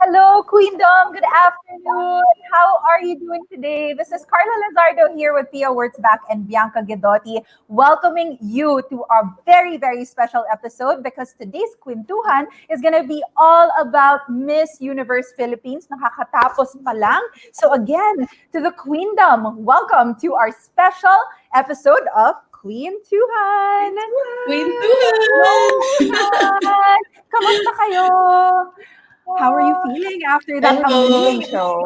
Hello, Queendom. Good afternoon. How are you doing today? This is Carla Lazardo here with Pia Wurtzbach and Bianca Guidotti, welcoming you to our very, very special episode because today's Queentuhan is going to be all about Miss Universe Philippines. Nakakatapos pa lang. So again, to the Queendom, welcome to our special episode of Queentuhan. Queentuhan! Hi! Kamusta kayo? How are you feeling after that Hello. amazing show?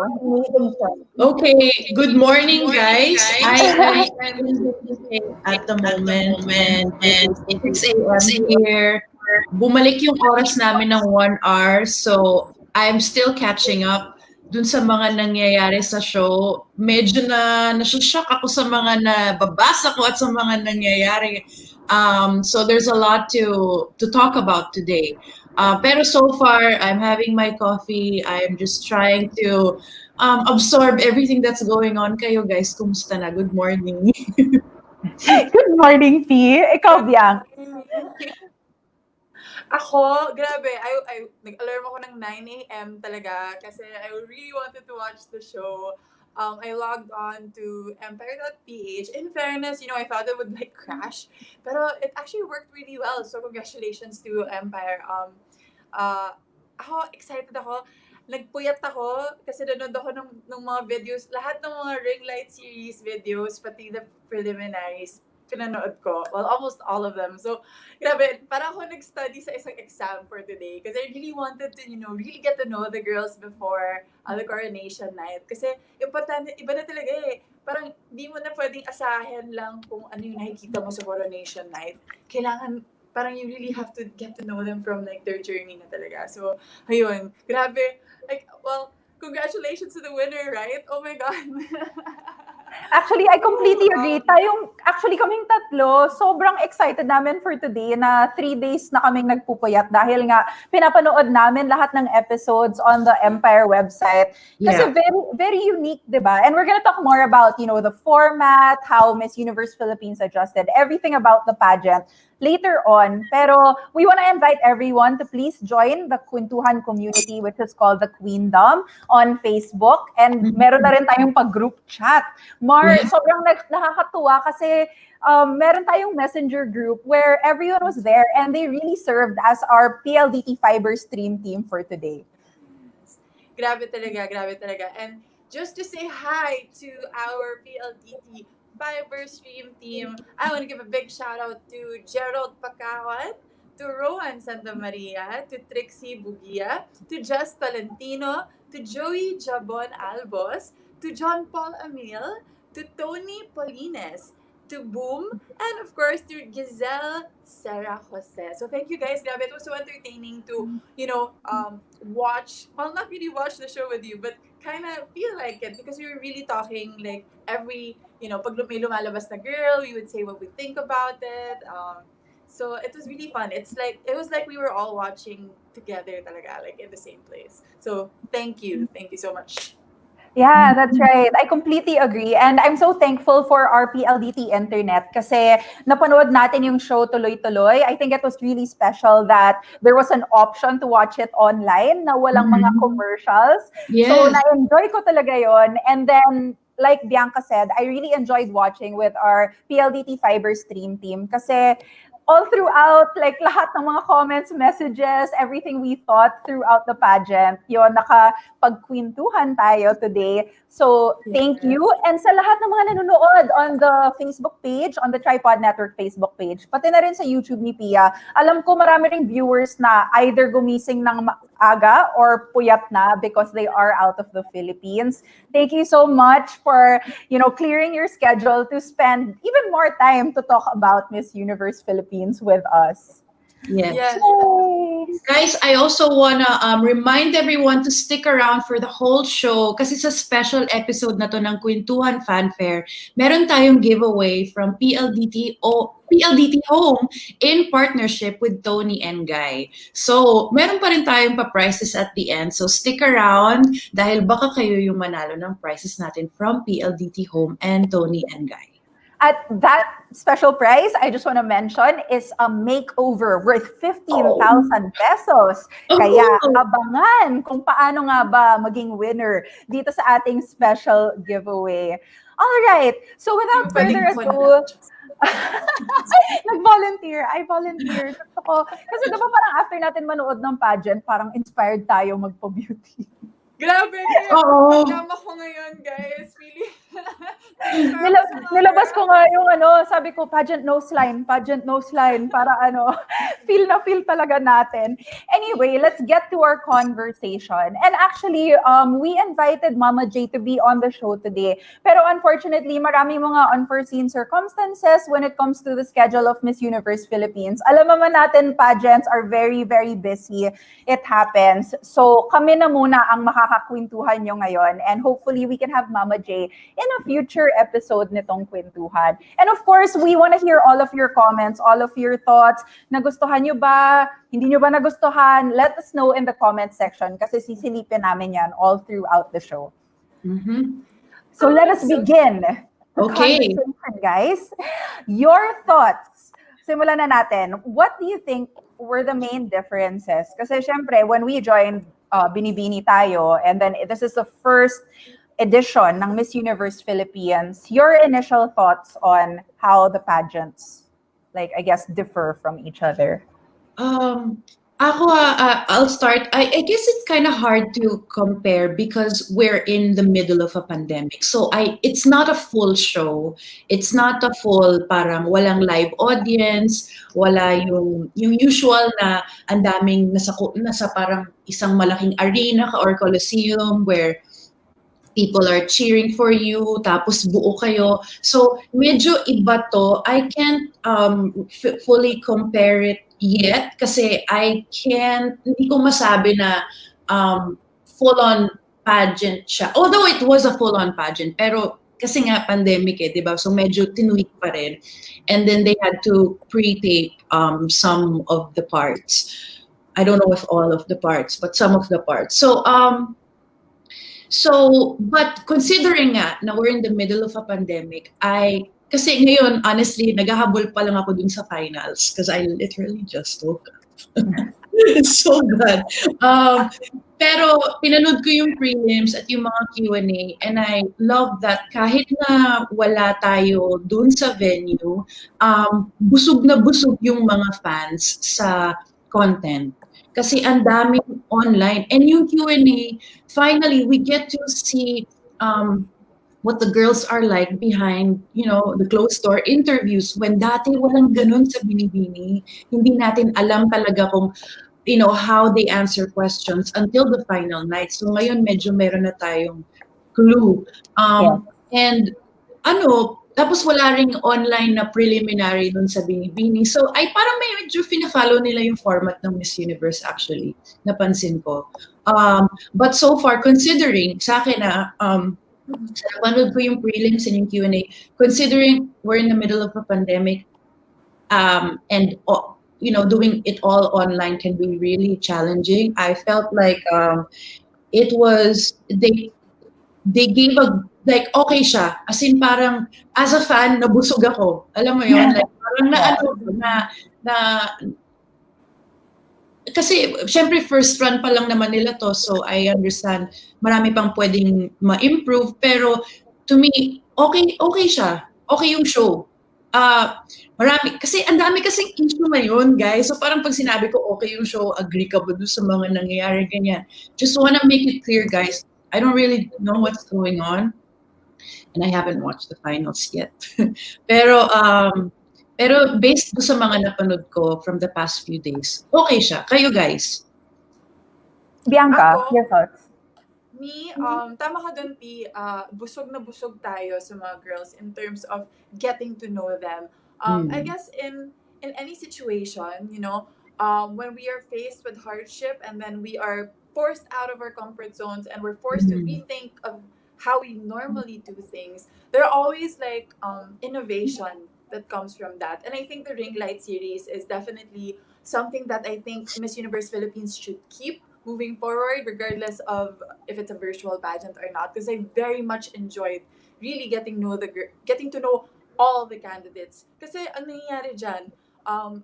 Okay, good morning, guys. I am at the moment and it's 6 a.m. here. Bumalik yung oras namin ng 1 hour, so I'm still catching up dun sa mga nangyayari sa show. Medyo nashock ako sa mga nababasa ko at sa mga nangyayari. So there's a lot to talk about today. Pero so far, I'm having my coffee. I'm just trying to absorb everything that's going on. Kayo guys, kumusta na? Good morning. Good morning, P. Ikaw, Biang. Ako, grabe, nag-alarm ako ng 9 a.m. talaga kasi I really wanted to watch the show. I logged on to empire.ph. In fairness, I thought it would crash, pero it actually worked really well. So congratulations to Empire. Ako, excited ako. Nagpuyat ako kasi nanood ako ng mga videos, lahat ng mga ring light series videos, pati the preliminaries, pinanood ko. Well, almost all of them. So, grabe, parang ako nag-study sa isang exam for today because I really wanted to, really get to know the girls before the coronation night. Kasi, importante, iba na talaga eh. Parang, di mo na pwedeng asahin lang kung ano yung nakikita mo sa coronation night. Kailangan, parang you really have to get to know them from their journey na talaga. So, ayun, grabe. Congratulations to the winner, right? Oh my God. Actually, I completely agree. Actually, kaming tatlo, sobrang excited namin for today na 3 days na kaming nagpupuyat dahil nga pinapanood namin lahat ng episodes on the Empire website. Kasi very, very unique, di ba? And we're gonna talk more about, the format, how Miss Universe Philippines adjusted, everything about the pageant later on. Pero we want to invite everyone to please join the Queentuhan community, which is called the Queendom on Facebook. And meron na rin tayong pag-group chat. Sobrang nakakatuwa kasi meron tayong messenger group where everyone was there and they really served as our PLDT Fiber stream team for today. Grabe talaga. And just to say hi to our PLDT Fiber stream team, I want to give a big shout out to Gerald Pacawan, to Rohan Santa Maria, to Trixie Bugia, to Just Tolentino, to Joey Jabon Albos, to John Paul Amil, to Tony Polines, to Boom, and of course to Giselle Sarah Jose. So thank you guys. Grabe, it was so entertaining to, watch, well, not really watch the show with you, but kind of feel like it because we were really talking every, pag may lumalabas na girl, we would say what we think about it. So it was really fun. It was like we were all watching together talaga, in the same place. So thank you so much. Yeah, that's right. I completely agree. And I'm so thankful for our PLDT internet kasi napanood natin yung show tuloy-tuloy. I think it was really special that there was an option to watch it online na walang mga commercials. Yes. So na-enjoy ko talaga yon. And then, like Bianca said, I really enjoyed watching with our PLDT Fiber stream team kasi all throughout, lahat ng mga comments, messages, everything we thought throughout the pageant, nakapag-queentuhan tayo today. So, thank you. And sa lahat ng mga nanonood on the Facebook page, on the Tripod Network Facebook page, pati na rin sa YouTube ni Pia, alam ko marami ring viewers na either gumising ng aga or puyat na because they are out of the Philippines. Thank you so much for, clearing your schedule to spend even more time to talk about Miss Universe Philippines with us. Yes. Guys, I also want to remind everyone to stick around for the whole show kasi sa special episode na to ng Queentuhan Fanfare, meron tayong giveaway from PLDT Home in partnership with Tony and Guy. So, meron pa rin tayong pa-prizes at the end. So, stick around dahil baka kayo yung manalo ng prizes natin from PLDT Home and Tony and Guy. At that special prize, I just want to mention, is a makeover worth 15,000 pesos. Kaya Oh, abangan kung paano nga ba maging winner dito sa ating special giveaway. All right. So without Yung further pwedeng ako ado, na. nag-volunteer. I volunteer. Gusto ko. Kasi diba parang after natin manood ng pageant, parang inspired tayo magpa-beauty. Grabe, kaya oo. pagkama ko ngayon, guys. Really, na-inspire ako sa mga Nilabas ko nga girls. yung sabi ko, pageant nose line, para feel na feel talaga natin. Anyway, let's get to our conversation. And actually, we invited Mama J to be on the show today. Pero unfortunately, maraming mga unforeseen circumstances when it comes to the schedule of Miss Universe Philippines. Alam naman natin, pageants are very, very busy. It happens. So, kami na muna ang makakakwintuhan nyo ngayon. And hopefully, we can have Mama J in a future episode nitong Queentuhan. And of course, we want to hear all of your comments, all of your thoughts. Nagustuhan nyo ba? Hindi nyo ba nagustuhan? Let us know in the comment section kasi sisilipin namin yan all throughout the show. Mhm. So let us begin. the Okay. conversation, guys. Your thoughts. Simulan na natin. What do you think were the main differences? Kasi syempre, when we joined Binibini tayo, and then this is the first edition ng Miss Universe Philippines, your initial thoughts on how the pageants, like, I guess, differ from each other? Ako, I'll start. I guess it's kind of hard to compare because we're in the middle of a pandemic. So it's not a full show. It's not a full parang walang live audience, wala yung usual na ang daming nasa parang isang malaking arena or coliseum where people are cheering for you, tapos buo kayo. So, medyo iba to. I can't fully compare it yet kasi hindi ko masabi na full-on pageant siya. Although it was a full-on pageant, pero kasi nga pandemic di ba? So, medyo tinweak pa rin. And then they had to pre-tape some of the parts. I don't know if all of the parts, but some of the parts. But considering nga na we're in the middle of a pandemic, kasi ngayon, honestly, naghahabol pa lang ako dun sa finals because I literally just woke up. It's so bad. Pero pinanood ko yung prelims at yung mga Q&A, and I love that kahit na wala tayo dun sa venue, busog na busog yung mga fans sa content. Kasi ang daming online. And yung Q&A, finally, we get to see what the girls are like behind, the closed door interviews. When dati walang ganun sa Binibini, hindi natin alam talaga kung, how they answer questions until the final night. So ngayon, medyo meron na tayong clue. And tapos wala ring online na preliminary dun sa Binibini. So ay parang medyo fina-follow nila yung format ng Miss Universe actually. Napansin ko. But so far, considering sa akin na napanood ko yung prelims and yung Q&A, considering we're in the middle of a pandemic, and doing it all online can be really challenging. I felt like it was they gave okay siya. As in parang, as a fan, nabusog ako. Alam mo yun? Like, parang kasi, syempre, first run pa lang naman nila to, so I understand marami pang pwedeng ma-improve, pero to me, okay siya. Okay yung show. Kasi ang dami kasing issue ngayon, guys. So parang pag sinabi ko okay yung show, agree ka ba doon sa mga nangyayari, ganyan. Just wanna make it clear, guys. I don't really know what's going on, and I haven't watched the finals yet. pero based sa mga napanood ko from the past few days, okay siya. Kayo, guys? Bianca, Ako? your thoughts? Me, tama ka dun, P. Busog na busog tayo sa mga girls in terms of getting to know them. I guess in any situation, when we are faced with hardship and then we are forced out of our comfort zones and we're forced to rethink of how we normally do things, there are always like innovation that comes from that. And I think the Ring Light series is definitely something that I think Miss Universe Philippines should keep moving forward, regardless of if it's a virtual pageant or not, because I very much enjoyed really getting to know all the candidates. Kasi ang nangyayari dyan,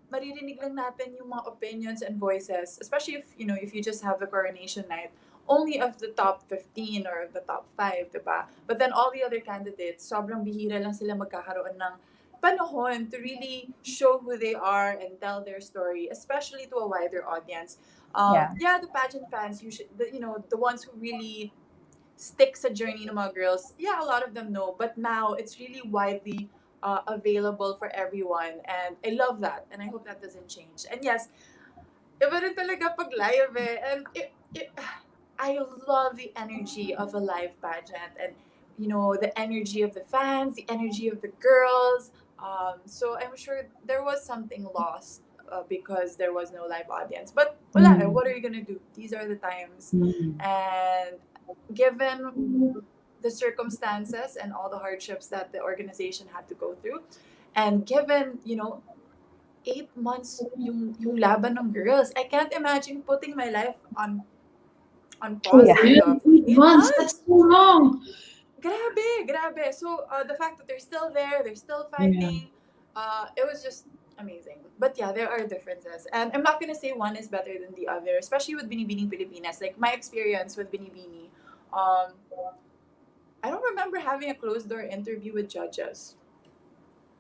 maririnig lang natin yung mga opinions and voices, especially if you just have the coronation night, only of the top 15 or the top 5, diba? But then all the other candidates, sobrang bihira lang sila magkakaroon ng panahon to really show who they are and tell their story, especially to a wider audience. Yeah, the pageant fans, the ones who really stick sa journey ng mga girls, yeah, a lot of them know. But now, it's really widely available for everyone. And I love that. And I hope that doesn't change. And yes, iba rin talaga pag live eh. And I love the energy of a live pageant. And, the energy of the fans, the energy of the girls. So I'm sure there was something lost because there was no live audience. But wala, what are you gonna do? These are the times. And given the circumstances and all the hardships that the organization had to go through, and given 8 months yung laban ng girls, I can't imagine putting my life on pause. Yeah. 8 months, that's so long. Grabe. So the fact that they're still there, they're still fighting, it was just amazing. But yeah, there are differences. And I'm not gonna say one is better than the other, especially with Binibining Pilipinas. Like my experience with Binibini, I don't remember having a closed door interview with judges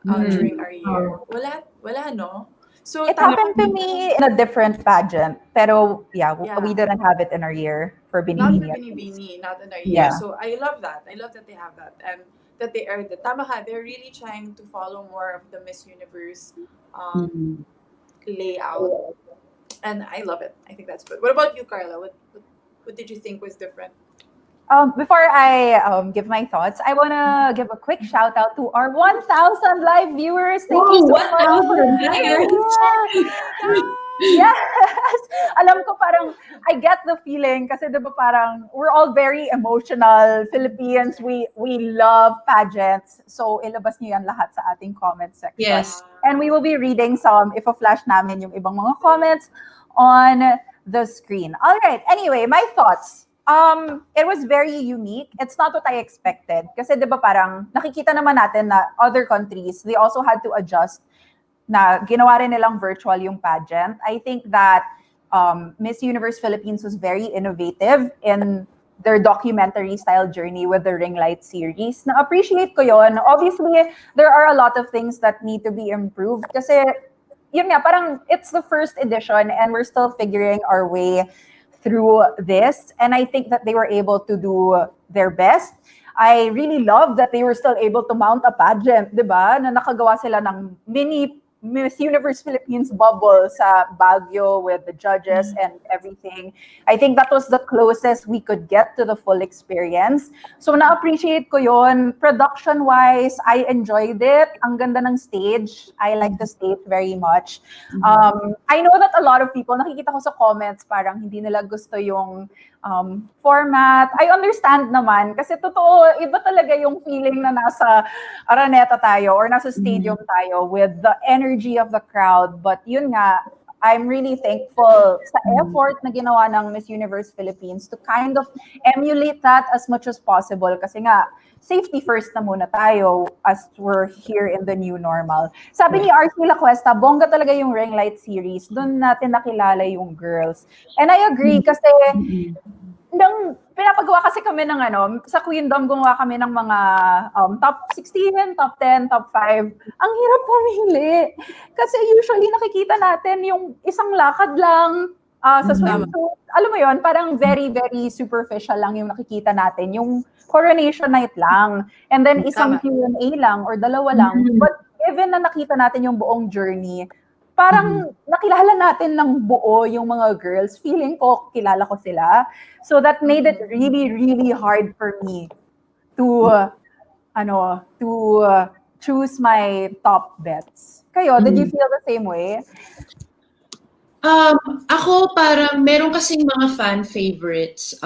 during our year. Wala, no? So It happened to me in a different pageant. Pero yeah, Yeah. we didn't have it in our year for not Binibini. for at least. Binibini, not in our year. Yeah. So I love that. I love that they have that. And that they are tama ka, they're really trying to follow more of the Miss Universe layout. And I love it. I think that's good. What about you, Carla? What did you think was different? Before I give my thoughts, I want to give a quick shout out to our 1,000 live viewers. Thank you so much. 1,000 Yes. Alam ko parang, I get the feeling kasi diba parang we're all very emotional Filipinos. We love pageants. So ilabas niyo yan lahat sa ating comment section. Yes. And we will be reading some, if a-flash namin yung ibang mga comments on the screen. All right. Anyway, my thoughts. It was very unique. It's not what I expected. Kasi di ba parang nakikita naman natin na other countries, they also had to adjust na ginawa rin nilang virtual yung pageant. I think that Miss Universe Philippines was very innovative in their documentary-style journey with the Ring Light series. Na-appreciate ko yon. Obviously, there are a lot of things that need to be improved kasi yun nga, parang it's the first edition and we're still figuring our way through this, and I think that they were able to do their best. I really love that they were still able to mount a pageant, di ba? Na nakagawa sila ng mini Miss Universe Philippines bubble sa Baguio with the judges and everything. I think that was the closest we could get to the full experience. So na-appreciate ko yon. Production-wise, I enjoyed it. Ang ganda ng stage. I like the stage very much. I know that a lot of people, nakikita ko sa comments, parang hindi nila gusto yung format. I understand naman kasi totoo, iba talaga yung feeling na nasa Araneta tayo or nasa stadium tayo with the energy of the crowd. But yun nga, I'm really thankful sa effort na ginawa ng Miss Universe Philippines to kind of emulate that as much as possible kasi nga, safety first na muna tayo as we're here in the new normal. Sabi ni RC La Cuesta, bongga talaga yung Ring Light series. Doon natin nakilala yung girls. And I agree kasi nang pinapagawa kasi kami ng sa Queendom gumawa kami ng mga top 16, top 10, top 5. Ang hirap pumili. Kasi usually nakikita natin yung isang lakad lang sa swimsuit. Alam mo yon, parang very, very superficial lang yung nakikita natin. Yung coronation night lang. And then isang Q&A lang or dalawa lang. But even na nakita natin yung buong journey, parang nakilala natin ng buo yung mga girls. Feeling ko, kilala ko sila. So that made it really, really hard for me to choose my top bets. Kayo, did you feel the same way? Ako parang meron kasing mga fan favorites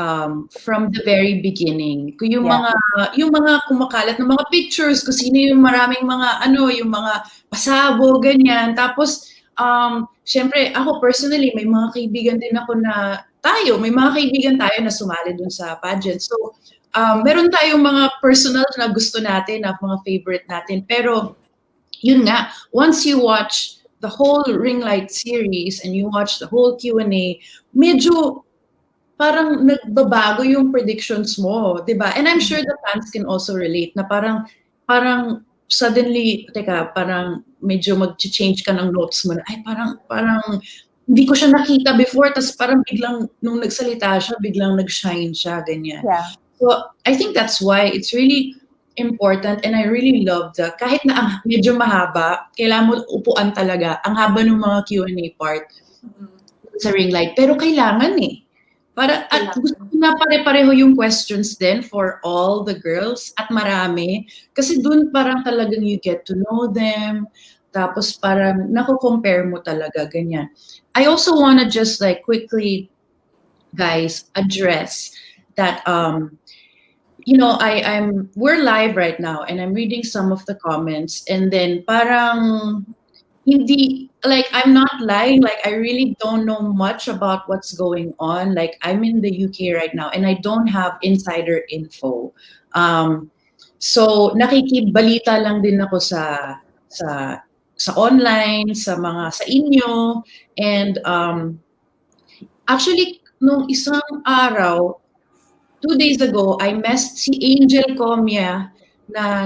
from the very beginning. Yung mga kumakalat ng mga pictures, kung sino yung maraming mga yung mga pasabo, ganyan. Tapos syempre ako personally may mga kaibigan din ako may mga kaibigan tayo na sumali dun sa pageant. So meron tayong mga personal na gusto natin, na mga favorite natin. Pero, yun nga, once you watch the whole Ring Light series and you watch the whole Q&A, medyo parang nagbabago yung predictions mo, 'di ba? And I'm sure the fans can also relate na parang suddenly, teka, parang medyo mag-change ka ng notes mo na, ay parang hindi ko siya nakita before, tas parang biglang nung nagsalita siya, biglang nag-shine siya, ganyan. Yeah. So I think that's why it's really important, and I really love kahit na medyo mahaba, kailangan mo upuan talaga. Ang haba ng mga Q&A part sa ring light, pero kailangan Para at gusto ko na pare-pareho yung questions din for all the girls at marami. Kasi dun parang talagang you get to know them. Tapos parang nako-compare mo talaga, ganyan. I also wanna just like quickly, guys, address that we're live right now and I'm reading some of the comments, and then parang hindi, like, I'm not lying, like I really don't know much about what's going on. Like, I'm in the UK right now and I don't have insider info. So nakikibalita lang din ako sa online, sa inyo, and actually nung isang araw, 2 days ago, I messed si Angel Comia na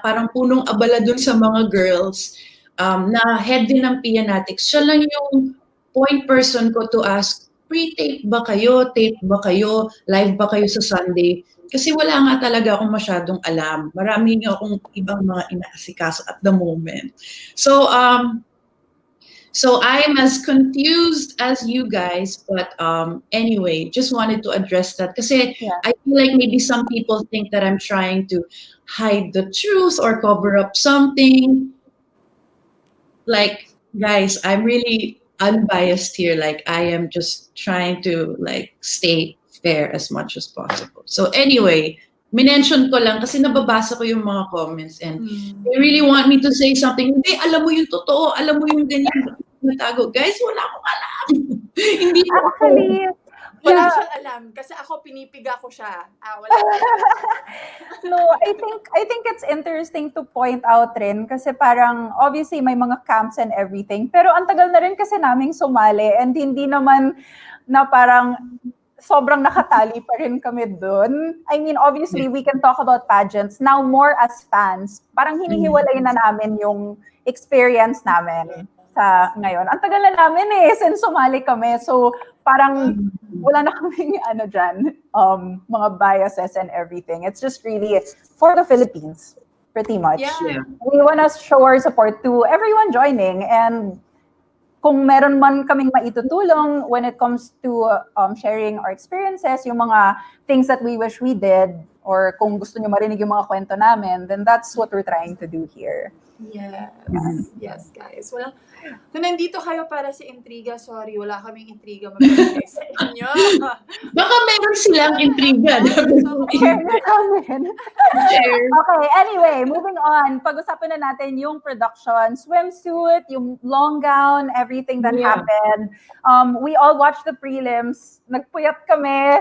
parang punong abala dun sa mga girls, na head din ng Pianatics. Siya lang yung point person ko to ask, pre-tape ba kayo? Tape ba kayo? Live ba kayo sa Sunday? Kasi wala nga talaga akong masyadong alam. Marami nga akong ibang mga inaasikaso at the moment. So I'm as confused as you guys, but anyway, just wanted to address that. Kasi I feel like maybe some people think that I'm trying to hide the truth or cover up something. Like, guys, I'm really unbiased here. Like, I am just trying to like stay fair as much as possible. So anyway, minention ko lang kasi nababasa ko yung mga comments and they really want me to say something. Hindi, alam mo yung totoo, alam mo yung ganyan. Natago. Guys, wala akong alam. Hindi ko Actually, wala siyang alam kasi ako pinipiga ko siya. Wala. No, I think it's interesting to point out rin kasi parang obviously may mga camps and everything, pero ang tagal na rin kasi naming sumali and hindi naman na parang sobrang nakatali pa rin kami dun. I mean, obviously, we can talk about pageants. Now, more as fans, parang hinihiwalay na namin yung experience namin sa ngayon. Ang tagal na namin since sumali kami. So, parang wala na kaming mga biases and everything. It's just really for the Philippines, pretty much. Yeah. We want to show our support to everyone joining, and kung meron man kaming maitutulong when it comes to sharing our experiences, yung mga things that we wish we did, or kung gusto nyo marinig yung mga kwento namin, then that's what we're trying to do here. Yes, guys. Well, kung nandito kayo para sa intriga, sorry, wala kaming intriga magbibigay sa inyo. Baka meron silang intriga. Okay, anyway, moving on. Pag-usapan na natin yung production, swimsuit, yung long gown, everything that happened. We all watched the prelims. Nagpuyat kami.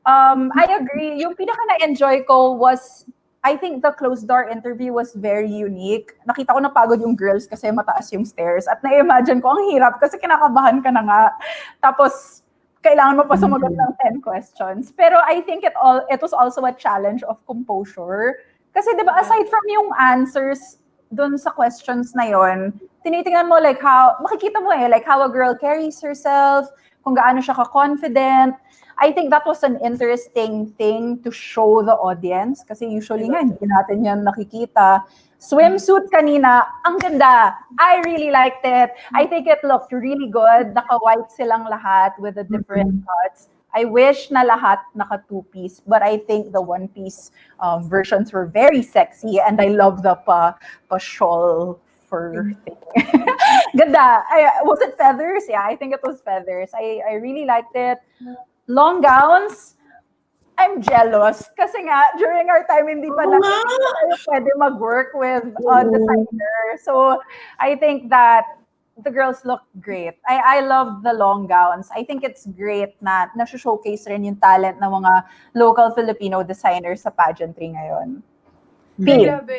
I agree. Yung pinaka na-enjoy ko was, I think the closed door interview was very unique. Nakita ko napagod yung girls kasi mataas yung stairs. At na-imagine ko, ang hirap kasi kinakabahan ka na nga. Tapos, kailangan mo pa sumagot ng 10 questions. Pero I think it was also a challenge of composure. Kasi di ba, aside from yung answers dun sa questions na yon, tinitingnan mo like makikita mo like how a girl carries herself, kung gaano siya ka-confident. I think that was an interesting thing to show the audience kasi usually nga hindi natin yan nakikita. Swimsuit kanina, ang ganda. I really liked it. I think it looked really good. Naka-white silang lahat with the different cuts. I wish na lahat naka two-piece, but I think the one-piece versions were very sexy, and I love the pa-shawl fur thing. Ganda. Was it feathers? Yeah, I think it was feathers. I really liked it. Long gowns, I'm jealous. Kasi nga, during our time, hindi pa tayo pwede mag-work with a designer. So, I think that the girls look great. I love the long gowns. I think it's great na showcase rin yung talent ng mga local Filipino designers sa pageantry ngayon. Ay, P. grabe.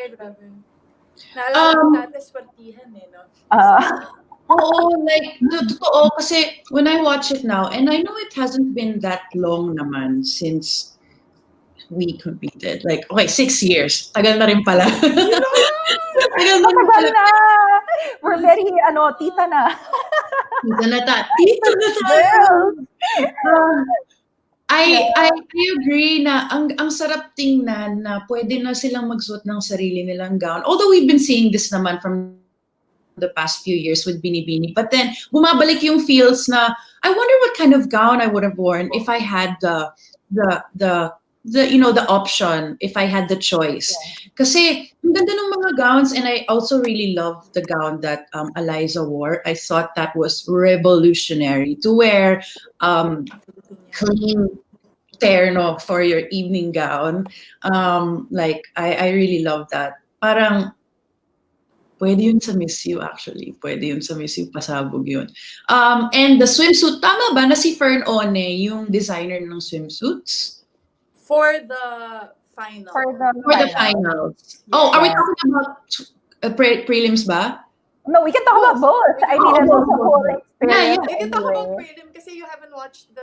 Naalala ko dati swartihan no? Oo, like, totoo, kasi when I watch it now, and I know it hasn't been that long naman since we competed. Like, okay, 6 years. Tagal na rin pala. Tagal na rin Matagal pala. na! We're very, tita na. Tita na tayo. I agree na ang sarap tingnan na pwede na silang magsuot ng sarili nilang gown. Although we've been seeing this naman from the past few years with Binibini. But then, bumabalik yung feels na, I wonder what kind of gown I would have worn if I had the option, if I had the choice. Kasi, ang ganda ng mga gowns, and I also really love the gown that Eliza wore. I thought that was revolutionary to wear clean terno for your evening gown. Like, I really love that. Parang, pwede yun sa Miss You, actually. Pwede yun sa Miss You, pasabog yun. And the swimsuit, tama ba na si Fern One yung designer ng swimsuits? For the final. For the finals. Yes. Oh, are we talking about prelims ba? No, we can talk about both. I mean, it's also a whole experience. We can talk about anyway. prelim kasi you haven't watched the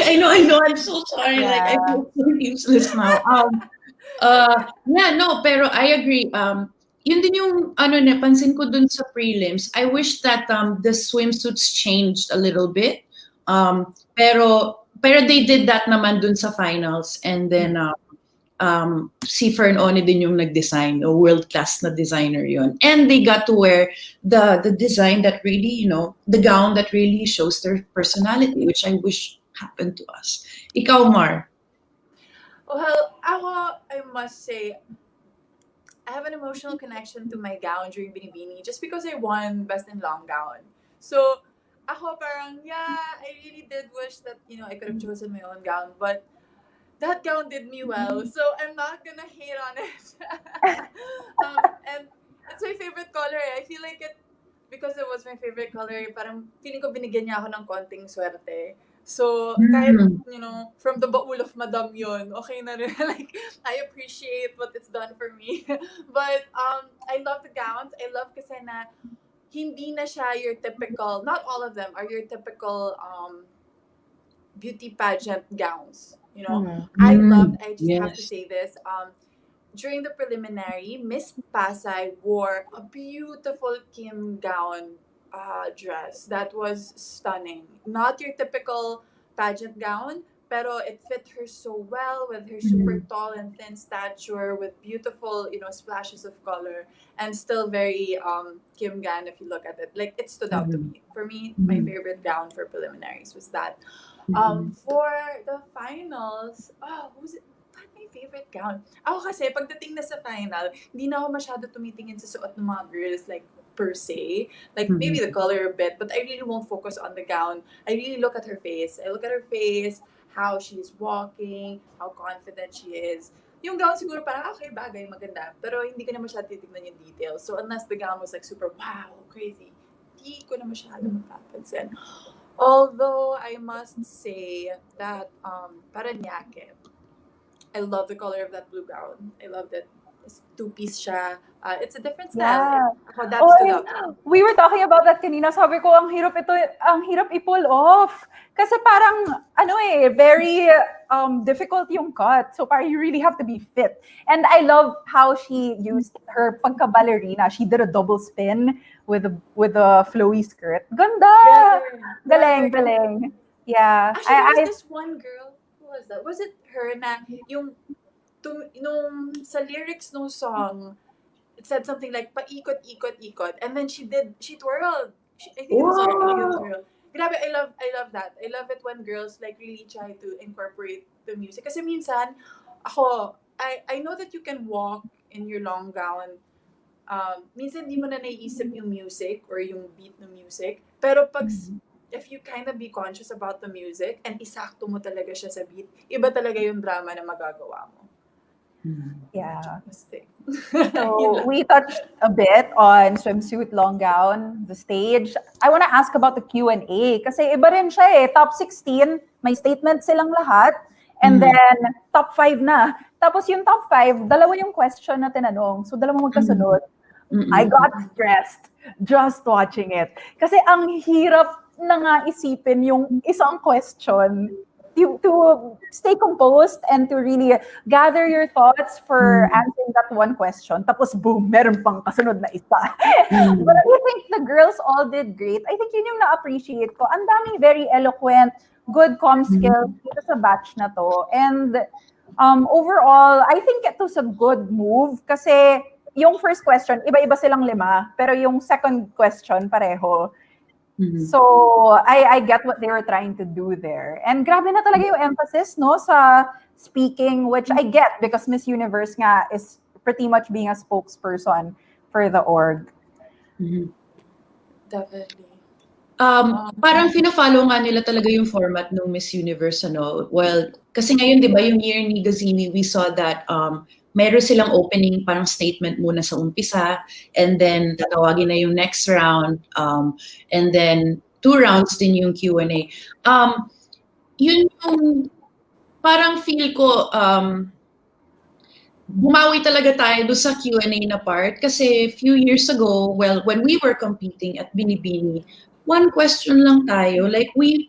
I know. I'm so sorry. Yeah. Like, I feel so useless now. Pero I agree. Yun din yung napansin ko dun sa prelims. I wish that the swimsuits changed a little bit. Pero they did that naman dun sa finals, and then si Fern One din yung nag-design, a world-class na designer yun. And they got to wear the design that really, the gown that really shows their personality, which I wish happened to us. Ikaw, Mar? Well, I must say, I have an emotional connection to my gown during Binibini just because I won Best in Long Gown. So, ako parang, I really did wish that, I could have chosen my own gown. But that gown did me well, so I'm not gonna hate on it. And it's my favorite color. I feel like because it was my favorite color, parang feeling ko binigyan niya ako ng konting swerte. So, kahit, from the baul of Madam yun, okay na rin. Like, I appreciate what it's done for me. But, I love the gowns. I love kasi na, hindi na siya your typical, not all of them are your typical beauty pageant gowns. I just have to say this, during the preliminary, Miss Pasay wore a beautiful Kim gown dress that was stunning. Not your typical pageant gown, pero it fit her so well with her super tall and thin stature, with beautiful, splashes of color, and still very Kim Gan if you look at it. Like, it stood out to me. For me, my favorite gown for preliminaries was that. For the finals, who's it? Not my favorite gown. Ako kasi, pagdating na sa final, hindi na ako masyado tumitingin sa suot ng mga girls, like, per se. Like, maybe the color a bit, but I really won't focus on the gown. I really look at her face. I look at her face, how she's walking, how confident she is. Yung gown siguro parang, okay, bagay, maganda. Pero hindi ko na masyado titignan yung details. So, unless the gown was like super, wow, crazy, hindi ko na masyado mapapansin. Although, I must say that Paranaque, I love the color of that blue gown. I loved it. It's two-piece siya. It's a different style. Yeah. That stood out. We were talking about that kanina. Sabi ko, ang hirap i-pull off. Kasi parang, very difficult yung cut. So parang you really have to be fit. And I love how she used her pagka-ballerina. She did a double spin with a flowy skirt. Ganda! Galing. Yeah. Actually, there was this one girl. Who was that? Was it her na yung sa lyrics ng song, it said something like paikot, ikot, ikot, and then she twirled. I think it was a twirl. Grabe, I love that. I love it when girls like really try to incorporate the music. Kasi minsan, I know that you can walk in your long gown. Minsan di mo na naiisip yung music or yung beat ng music. Pero if you kind of be conscious about the music and isakto mo talaga siya sa beat, iba talaga yung drama na magagawa mo. Yeah. Mistake. So we touched a bit on swimsuit, long gown, the stage. I want to ask about the Q&A kasi iba rin siya eh. Top 16, may statement silang lahat. And then top 5 na. Tapos yung top 5, dalawa yung question na tinanong. So dalawa magkasunod. I got stressed just watching it. Kasi ang hirap na nga isipin yung isang question to stay composed and to really gather your thoughts for answering that one question. Tapos boom, meron pang kasunod na isa. But I think the girls all did great. I think yun yung na-appreciate ko. Ang daming very eloquent, good comm skills dito sa batch na to. And overall, I think it was a good move kasi yung first question, iba-iba silang 5, pero yung second question, pareho. So, I get what they were trying to do there. And grabe na talaga yung emphasis, no, sa speaking, which I get because Miss Universe nga is pretty much being a spokesperson for the org. Definitely. Parang fina-follow nga nila talaga yung format ng Miss Universe, ano? Well, kasi ngayon, di ba, yung year ni Gazini, we saw that meron silang opening parang statement muna sa umpisa, and then tatawagin na yung next round, and then 2 rounds din yung Q&A. Yun yung parang feel ko, bumawi talaga tayo do sa Q&A na part kasi few years ago, well, when we were competing at Binibini, one question lang tayo. Like we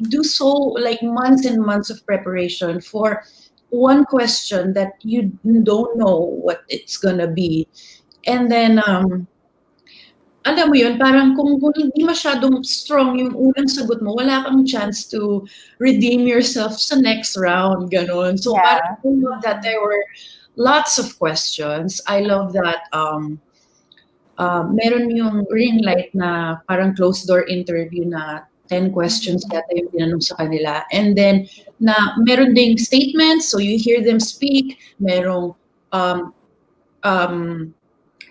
do so like months and months of preparation for one question that you don't know what it's gonna be. And then alam mo yun, parang kung hindi masyadong strong yung unang sagot mo, wala kang chance to redeem yourself sa next round, ganon. So parang I love that there were lots of questions. I love that meron yung ring light na parang closed door interview na 10 questions yata yung tinanong sa kanila. And then, na meron ding statements, so you hear them speak. Merong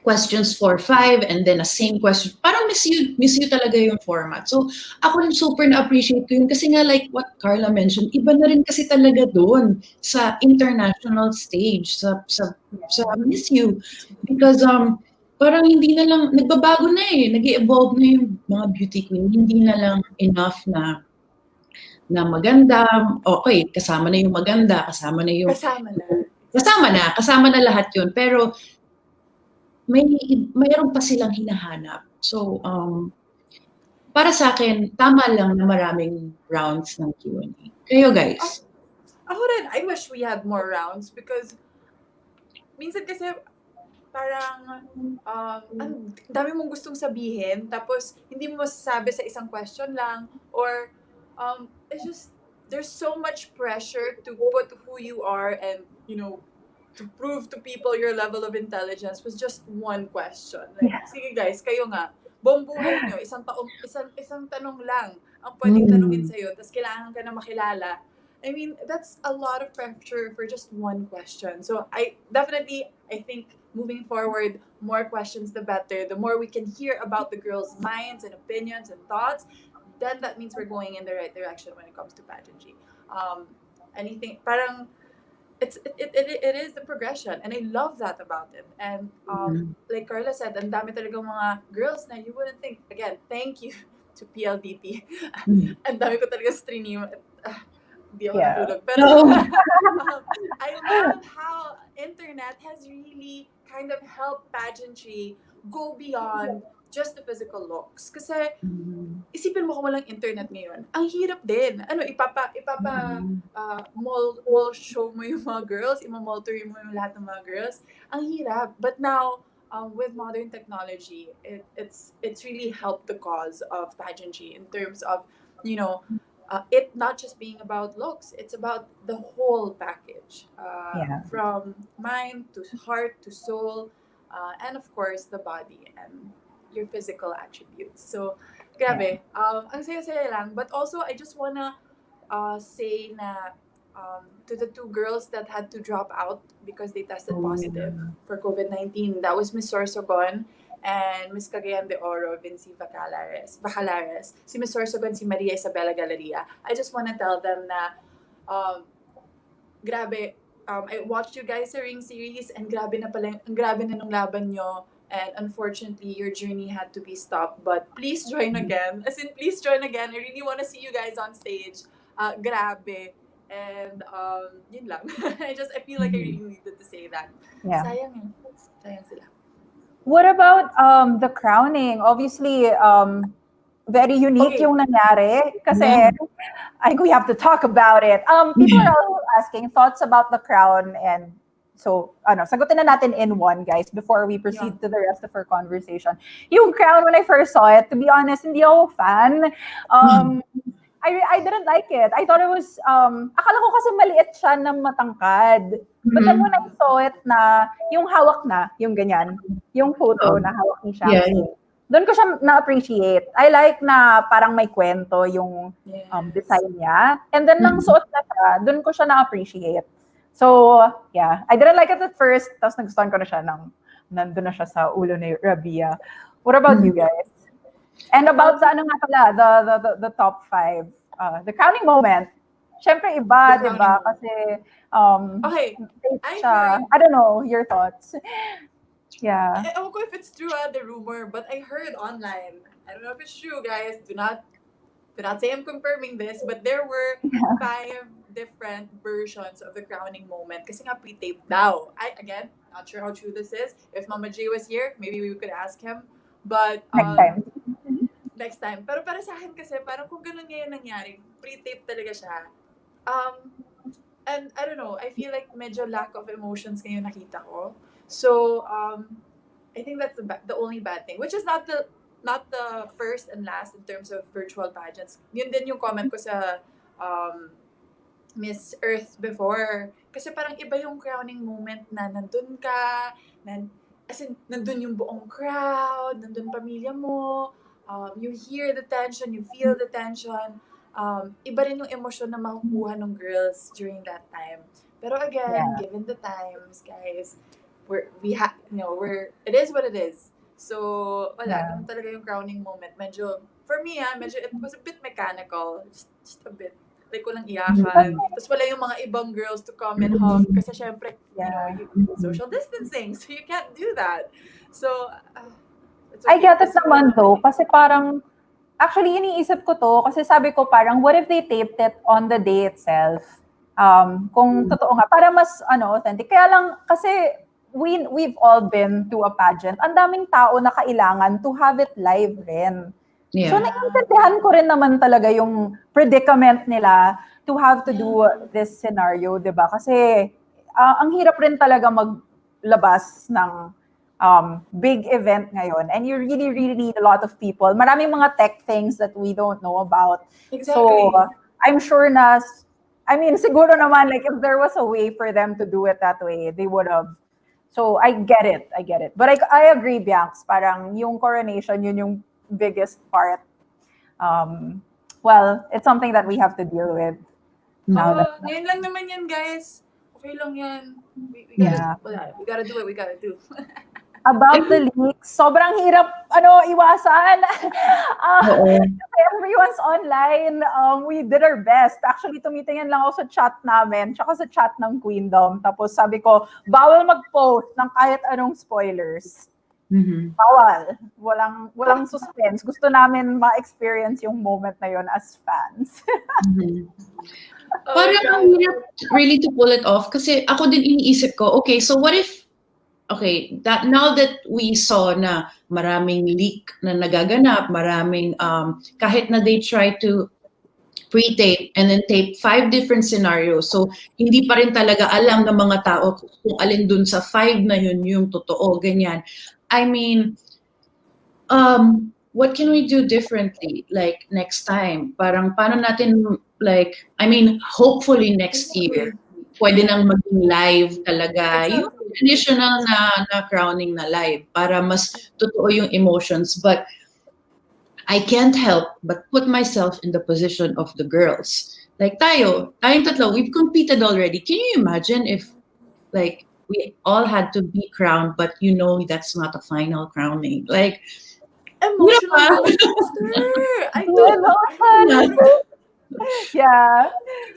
questions for 5 and then a same question. Parang miss you talaga yung format. So, ako super na-appreciate ko yun kasi nga like what Carla mentioned, iba na rin kasi talaga doon sa international stage, sa Miss You. Because parang hindi na lang, nagbabago na eh, nag-evolve na yung mga beauty queen. Hindi na lang enough na maganda. Okay, kasama na yung maganda, kasama na lahat yun. Pero mayroon pa silang hinahanap. So, para sa akin, tama lang na maraming rounds ng Q&A. Kayo guys? Ako rin, I wish we had more rounds because minsan kasi parang ang dami mong gustong sabihin tapos hindi mo masasabi sa isang question lang or it's just there's so much pressure to put who you are and you know to prove to people your level of intelligence was just one question. Like, sige guys, kayo nga, buong buhay nyo, isang tanong lang ang pwedeng tanungin sa'yo, tapos kailangan ka na makilala. I mean, that's a lot of pressure for just one question. So I think moving forward, more questions the better. The more we can hear about the girls' minds and opinions and thoughts, then that means we're going in the right direction when it comes to pageantry. Anything, parang, it is the progression and I love that about it. And like Carla said, ang dami talagang mga girls na you wouldn't think. Again, thank you to PLDT. Ang dami ko talaga stream. Hindi ako natulog. Pero I love how internet has really kind of helped pageantry go beyond just the physical looks. Kasi isipin mo kung walang internet ngayon, ang hirap din. Ano, mall show mo yung mga girls, mall tour mo yung lahat ng mga girls. Ang hirap. But now, with modern technology, it's really helped the cause of pageantry in terms of, you know, it not just being about looks, it's about the whole package. From mind to heart to soul, and of course, the body and your physical attributes. So, grabe. Ang saya-saya lang. But also, I just wanna say na to the 2 girls that had to drop out because they tested positive for COVID-19. That was Miss Sorsogon and Miss Cagayan de Oro, Vinci Bacalares. Si Miss Sorsogon, si Maria Isabela Galeria. I just wanna tell them na grabe, I watched you guys sa Ring series and grabe na pala, ang grabe na nung laban nyo. And unfortunately, your journey had to be stopped. But please join again. As in, please join again. I really want to see you guys on stage. Grabe. And yun lang. I feel like I really needed to say that. Yeah. Sayang eh. Sayang sila. What about the crowning? Obviously, very unique Okay. yung nangyari kasi I think we have to talk about it. People are all asking thoughts about the crown, and so sagutin na natin in one, guys, before we proceed to the rest of our conversation. Yung crown, when I first saw it, to be honest, hindi ako fan. I didn't like it. I thought it was, akala ko kasi maliit siya na matangkad. But then when I saw it na, yung hawak na, yung ganyan, yung photo na hawak ni Shanksy, doon ko siya na-appreciate. I like na parang may kwento yung design niya. And then nang suot na siya, doon ko siya na-appreciate. So, yeah. I didn't like it at first, tapos nagustuhan ko na siya nang nandun na siya sa ulo ni Rabia. What about you guys? And about the ano nga pala, the top 5, the crowning moment. Syempre iba, The 'di ba? crowning Kasi Okay. I don't know your thoughts. Yeah. I don't know if it's true, the rumor, but I heard online. I don't know if it's true, guys. Do not say I'm confirming this, but there were 5 different versions of the crowning moment. Kasi nga pre-taped daw. Again, not sure how true this is. If Mama J was here, maybe we could ask him. But next time. Pero para sa akin kasi, parang kung ganun ngayon nangyari, pre-tape talaga siya. And I don't know, I feel like medyo lack of emotions ngayon nakita ko. So, I think that's the only bad thing, which is not the first and last in terms of virtual pageants. Yun din yung comment ko sa Miss Earth before. Kasi parang iba yung crowning moment na nandun ka, as in, nandun yung buong crowd, nandun pamilya mo, you hear the tension, you feel the tension. Iba rin yung emosyon na makukuha ng girls during that time. Pero again, given the times, guys, it is what it is. So, wala, ganun talaga yung crowning moment. Medyo, for me, medyo it was a bit mechanical. Just a bit. Like, walang iyakan. Tapos wala yung mga ibang girls to come and hug. Kasi syempre, social distancing. So, you can't do that. So, it's okay. I get it naman though, kasi parang, actually, iniisip ko to, kasi sabi ko parang, what if they taped it on the day itself? Kung totoo nga, para mas, authentic. Kaya lang, kasi, we've all been to a pageant. Ang daming tao na kailangan to have it live rin. Yeah. So, naiintindihan ko rin naman talaga yung predicament nila to have to do this scenario, di ba? Kasi, ang hirap rin talaga maglabas ng big event ngayon. And you really, really need a lot of people. Maraming mga tech things that we don't know about. Exactly. So, I'm sure na, siguro naman, like, if there was a way for them to do it that way, they would have. So, I get it. But I agree, Bianx, parang yung coronation, yun yung biggest part. Well, it's something that we have to deal with. Ngayon lang naman yan, guys. Okay lang yan. We gotta do what we gotta do. About the leaks, sobrang hirap iwasan. Kasi everyone's online. We did our best. Actually, tumitingin lang ako sa chat namin, tsaka sa chat ng Queendom. Tapos sabi ko, bawal mag-post ng kahit anong spoilers. Bawal. Walang suspense. Gusto namin ma-experience yung moment na yon as fans. Parang ang hirap really to pull it off kasi ako din iniisip ko, okay, so what if now that we saw na maraming leak na nagaganap, maraming kahit na they try to pre-tape and then tape 5 different scenarios. So, hindi pa rin talaga alam ng mga tao kung alin dun sa 5 na yun yung totoo, ganyan. I mean, what can we do differently, like, next time? Parang, paano natin, like, hopefully next year, pwede nang maging live talaga. Yung traditional na crowning na live para mas totoo yung emotions. But I can't help but put myself in the position of the girls. Like tayong tatlo, we've competed already. Can you imagine if, like, we all had to be crowned, but that's not a final crowning? Like, emotional I don't know. Yeah.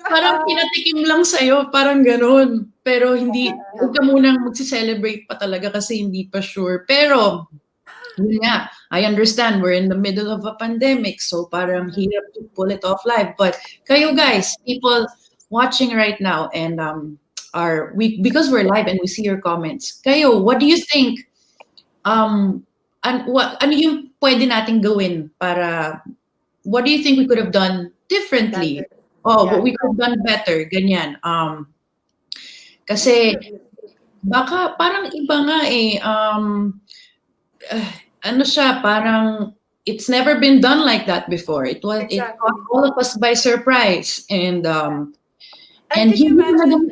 Parang pinatikim lang sa'yo, parang ganun. Pero huwag ka munang magse-celebrate pa talaga kasi hindi pa sure. Pero, yun nga, I understand we're in the middle of a pandemic, so parang hirap to pull it off live. But kayo guys, people watching right now and because we're live and we see your comments, kayo, what do you think? Ano yung pwede nating gawin para, what do you think we could have done differently? Better. What we could have done better, ganyan. Kasi baka parang iba nga eh, ano siya, parang it's never been done like that before. It Exactly. caught all of us by surprise, and And and can you imagine?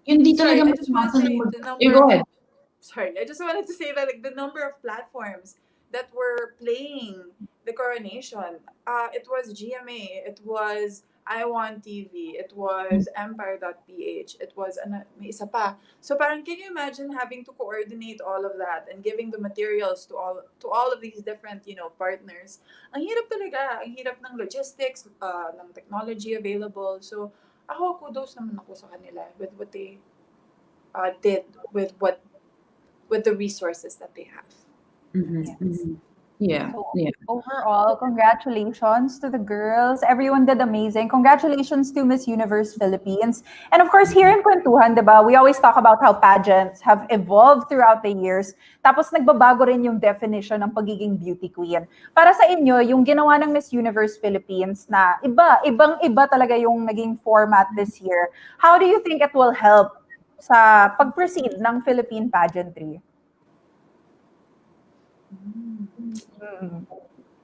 hindi Sorry, talaga I just want to say the number. go ahead. Sorry, I just wanted to say that like the number of platforms that were playing the coronation. It was GMA, it was I Want TV, it was Empire.ph, it was may isa pa. So parang can you imagine having to coordinate all of that and giving the materials to all of these different, partners. Ang hirap talaga, ang hirap ng logistics, ng technology available. So ako kudos naman ako sa kanila with what they did with the resources that they have. Yeah. So, Yeah. overall, congratulations to the girls. Everyone did amazing. Congratulations to Miss Universe Philippines. And of course, here in Queentuhan, diba, we always talk about how pageants have evolved throughout the years. Tapos nagbabago rin yung definition ng pagiging beauty queen. Para sa inyo, yung ginawa ng Miss Universe Philippines na ibang-iba talaga yung naging format this year. How do you think it will help sa pag-proceed ng Philippine pageantry?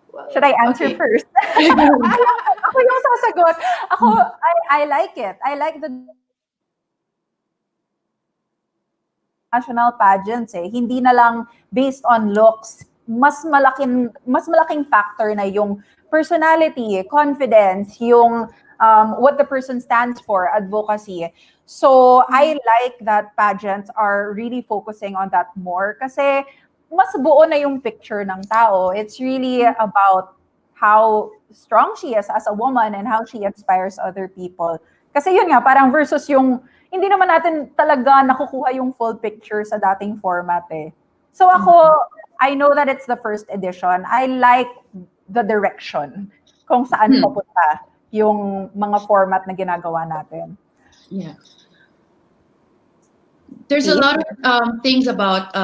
Well, Should I answer okay. first? Ako yung sasagot. I like it. I like the national pageants eh. Hindi na lang based on looks. Mas malaking factor na yung personality, confidence, yung what the person stands for, advocacy. So I like that pageants are really focusing on that more kasi mas buo na yung picture ng tao. It's really about how strong she is as a woman and how she inspires other people. Kasi yun nga, parang versus yung, hindi naman natin talaga nakukuha yung full picture sa dating format eh. So ako, I know that it's the first edition. I like the direction kung saan papunta yung mga format na ginagawa natin. Yeah. There's a lot of things about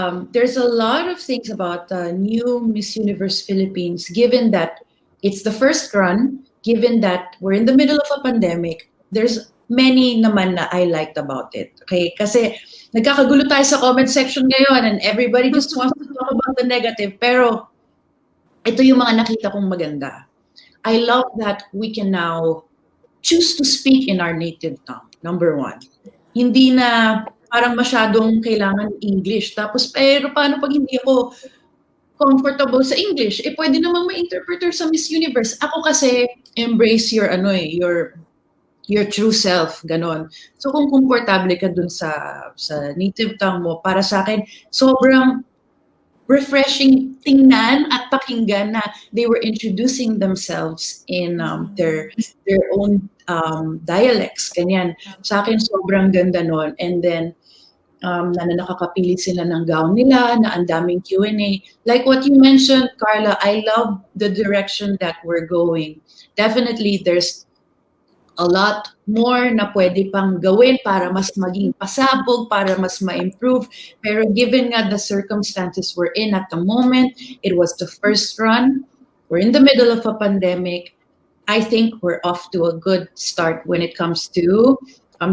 new Miss Universe Philippines, given that it's the first run, given that we're in the middle of a pandemic. There's many naman na I liked about it. Okay? Kasi nagkakagulo tayo sa comment section ngayon and everybody just wants to talk about the negative. Pero ito yung mga nakita kong maganda. I love that we can now choose to speak in our native tongue, number one. Hindi na parang masyadong kailangan English. Tapos, pero paano pag hindi ako comfortable sa English? Pwede namang may interpreter sa Miss Universe. Ako kasi, embrace your true self, ganon. So, kung komportable ka dun sa native tongue mo, para sa akin, sobrang refreshing tingnan at pakinggan na they were introducing themselves in their own dialects, ganyan. Sa akin, sobrang ganda nun. And then, na nakakapili sila ng gown nila, na ang daming Q&A. Like what you mentioned, Carla, I love the direction that we're going. Definitely, there's a lot more na pwede pang gawin para mas maging pasabog, para mas ma-improve. Pero given nga the circumstances we're in at the moment, it was the first run. We're in the middle of a pandemic. I think we're off to a good start when it comes to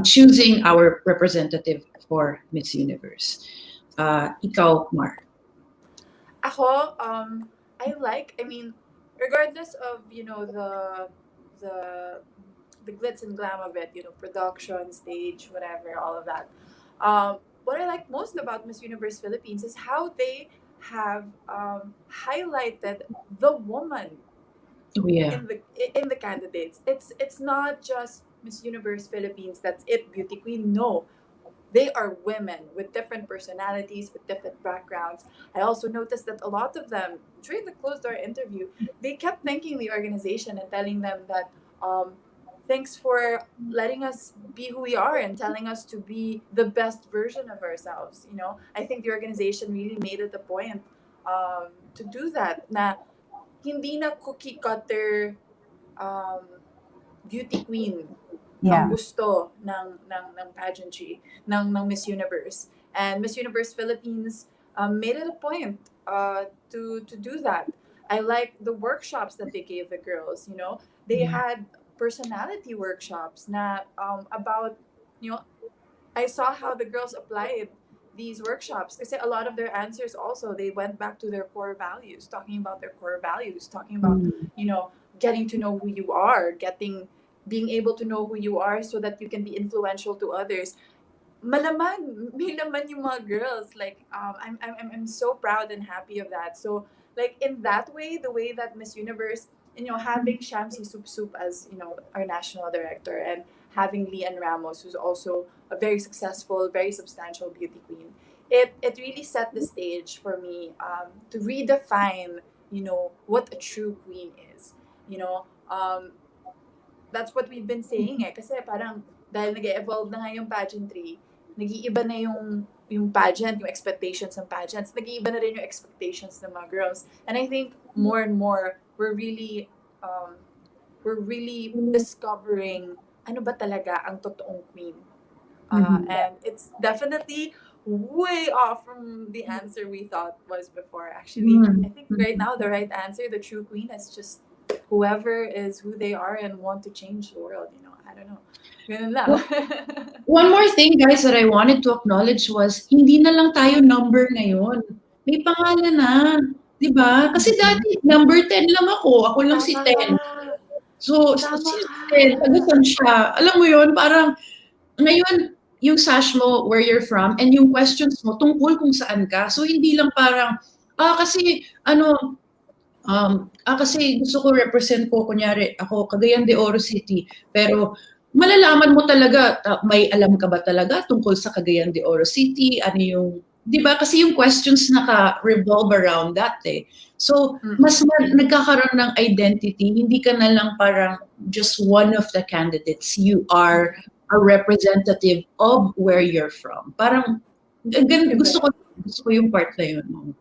choosing our representative for Miss Universe. Ikaw, Mar. Ako, I mean, regardless of, the glitz and glam of it, production, stage, whatever, all of that. What I like most about Miss Universe Philippines is how they have highlighted the woman in the candidates. It's not just Miss Universe Philippines, that's it, beauty queen. No, they are women with different personalities, with different backgrounds. I also noticed that a lot of them, during the closed door interview, they kept thanking the organization and telling them that Thanks for letting us be who we are and telling us to be the best version of ourselves. I think the organization really made it a point to do that. Na hindi na cookie cutter um, beauty queen ang Yeah. gusto ng pageantry ng Miss Universe. And Miss Universe Philippines made it a point to do that. I like the workshops that they gave the girls. They had personality workshops na about, you know, I saw how the girls applied these workshops. Kasi a lot of their answers also, they went back to their core values, talking about their core values, talking about, getting to know who you are, being able to know who you are so that you can be influential to others. Malaman, may laman yung mga girls. Like, I'm so proud and happy of that. So, like, in that way, the way that Miss Universe, having Shamsi Soup Soup as, our national director, and having Lian Ramos, who's also a very successful, very substantial beauty queen, it really set the stage for me to redefine, what a true queen is. That's what we've been saying Kasi parang, dahil nag-evolve na nga yung pageantry, nag-iiba na yung pageant, yung expectations ng pageants, nag-iiba na rin yung expectations ng mga girls. And I think more and more, we're really discovering ano ba talaga ang totoong queen. And it's definitely way off from the answer we thought was before. Actually, I think right now the right answer, the true queen, is just whoever is who they are and want to change the world. I don't know. Ganun lang. One more thing, guys, that I wanted to acknowledge was, hindi na lang tayo number ngayon. May pangalan na. Diba? Kasi dati, number 10 lang ako. Ako lang si 10. So, Tama si ka. 10, taga-san siya. Alam mo yun, parang, ngayon, yung sash mo, where you're from, and yung questions mo, tungkol kung saan ka. So, hindi lang parang, kasi gusto ko represent ko, kunyari, ako, Cagayan de Oro City. Pero, malalaman mo talaga, may alam ka ba talaga tungkol sa Cagayan de Oro City? Ano yung, di ba? Kasi yung questions naka-revolve around that eh. So, mas nagkakaroon ng identity. Hindi ka na lang parang just one of the candidates. You are a representative of where you're from. Parang, gusto ko yung part na yun.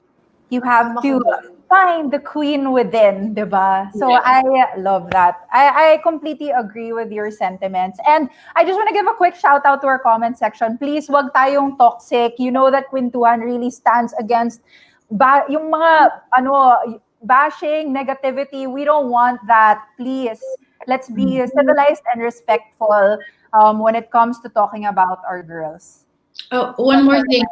You have to find the queen within, diba? So Yeah. I love that. I completely agree with your sentiments. And I just want to give a quick shout out to our comment section. Please, wag tayong toxic. You know that Queentuhan really stands against yung mga bashing, negativity. We don't want that. Please, let's be civilized and respectful when it comes to talking about our girls. Oh, one more thing.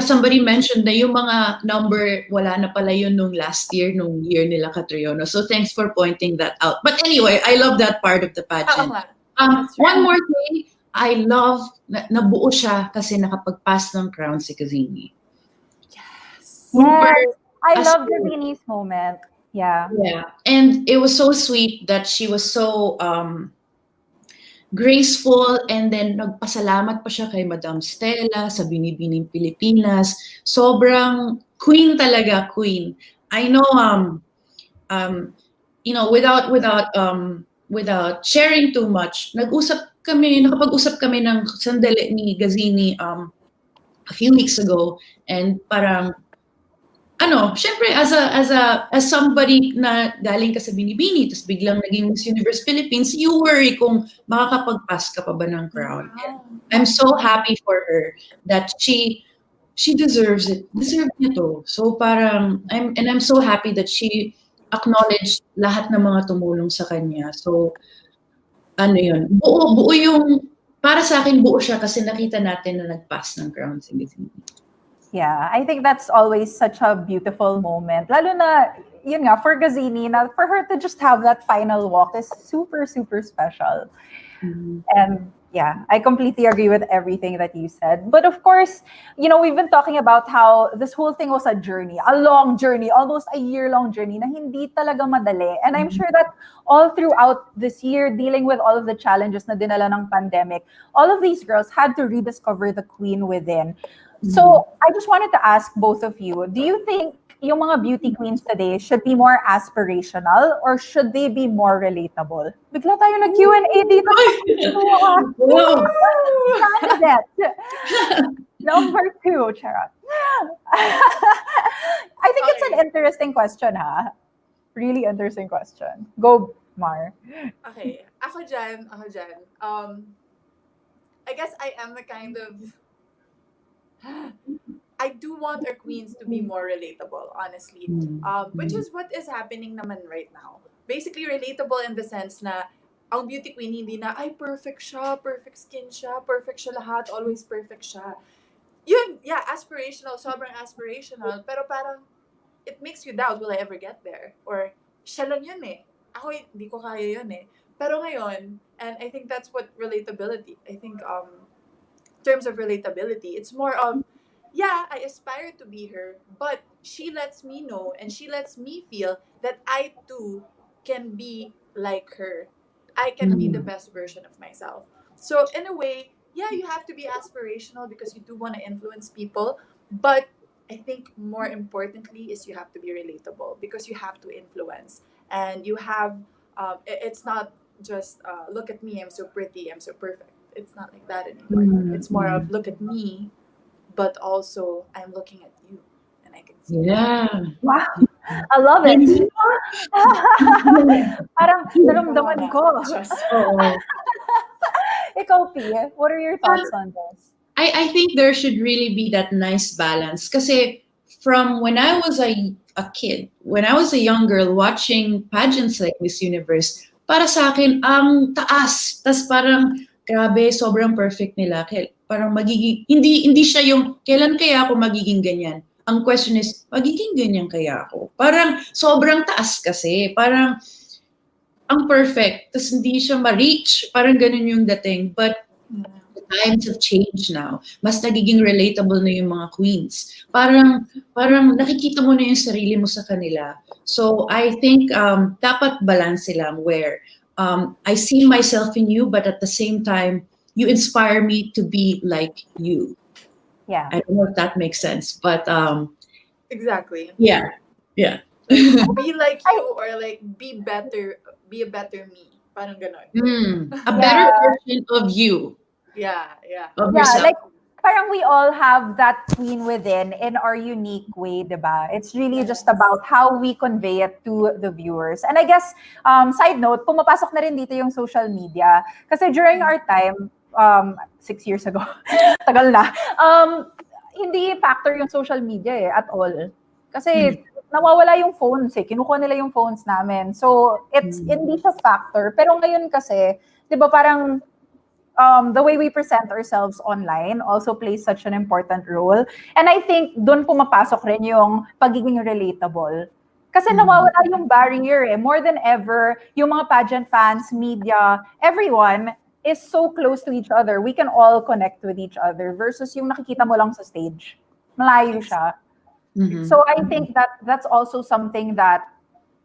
Somebody mentioned na yung mga number, wala na pala yun nung last year, nung year nila Catriona. So thanks for pointing that out. But anyway, I love that part of the pageant. One more thing, I love, nabuo siya kasi nakapag-pass ng crown si Kazini. Yes. Yes. I love Kazini's moment. Yeah. Yeah. And it was so sweet that she was so graceful, and then nagpasalamat pa siya kay Madam Stella sa Binibining Pilipinas. Sobrang queen talaga, queen. I know without sharing too much, nakapag-usap kami ng sandali ni Gazini a few weeks ago, and parang syempre as somebody na galing ka sa Binibini, tapos biglang naging Miss Universe Philippines, you worry kung makakapag-pass ka pa ba ng crown. I'm so happy for her that she deserves it. Deserve niya to. So parang, I'm so happy that she acknowledged lahat ng mga tumulong sa kanya. So, yun, buo yung, para sa akin, buo siya kasi nakita natin na nag-pass ng crown si Binibini. Yeah, I think that's always such a beautiful moment. Lalo na, yun nga, for Gazini, for her to just have that final walk is super, super special. And yeah, I completely agree with everything that you said. But of course, we've been talking about how this whole thing was a journey, a long journey, almost a year-long journey na hindi talaga madali. And I'm sure that all throughout this year, dealing with all of the challenges na dinala ng pandemic, all of these girls had to rediscover the queen within. So, I just wanted to ask both of you, do you think yung mga beauty queens today should be more aspirational or should they be more relatable? Bigla tayo nag-Q&A dito sa Queentuhan. Wow. Candidate. Number 2, Charot. I think it's an interesting question, ha? Really interesting question. Go, Mar. Okay. Ako dyan. I guess I am the kind of I do want our queens to be more relatable, honestly. Which is what is happening naman right now. Basically, relatable in the sense na ang beauty queen hindi na, ay, perfect siya, perfect skin siya, perfect siya lahat, always perfect siya. Yun, yeah, aspirational, sobrang aspirational, pero parang, it makes you doubt, will I ever get there? Or, siya lang yun eh. Ako, hindi ko kaya yun eh. Pero ngayon, and I think that's what relatability, I think, in terms of relatability, it's more of, yeah, I aspire to be her, but she lets me know and she lets me feel that I too can be like her. I can be the best version of myself. So, in a way, yeah, you have to be aspirational because you do want to influence people, but I think more importantly is you have to be relatable because you have to influence and you have, it's not just look at me, I'm so pretty, I'm so perfect. It's not like that anymore. It's more of look at me, but also I'm looking at you and I can see Yeah. Wow. I love it. Parang naramdaman ko. Just Oo. Ikaw, Pia, what are your thoughts on this? I think there should really be that nice balance. Kasi from when I was a kid, when I was a young girl watching pageants like Miss Universe, para sa akin, ang taas. Tas parang, grabe, sobrang perfect nila. Parang magiging, hindi siya yung, kailan kaya ako magiging ganyan? Ang question is, magiging ganyan kaya ako? Parang sobrang taas kasi. Parang, ang perfect. Tas hindi siya ma-reach. Parang ganun yung dating. But times have changed now. Mas nagiging relatable na yung mga queens. Parang nakikita mo na yung sarili mo sa kanila. So I think dapat balance lang where I see myself in you, but at the same time, you inspire me to be like you. Yeah. I don't know if that makes sense, but exactly. yeah. Like, be like you or like be a better me. Parang ganon. A better version of you. Yeah. Of Yeah, yourself. like parang we all have that queen within in our unique way, diba? It's really just about how we convey it to the viewers. And I guess, side note, pumapasok na rin dito yung social media. Kasi during our time, 6 years ago, tagal na, hindi factor yung social media at all. Kasi nawawala yung phones kinukuha nila yung phones namin. So, it's hindi siya factor. Pero ngayon kasi, di ba parang the way we present ourselves online also plays such an important role. And I think doon pumapasok rin yung pagiging relatable. Kasi nawawala yung barrier More than ever, yung mga pageant fans, media, everyone is so close to each other. We can all connect with each other versus yung nakikita mo lang sa stage. Malayo siya. So I think that's also something that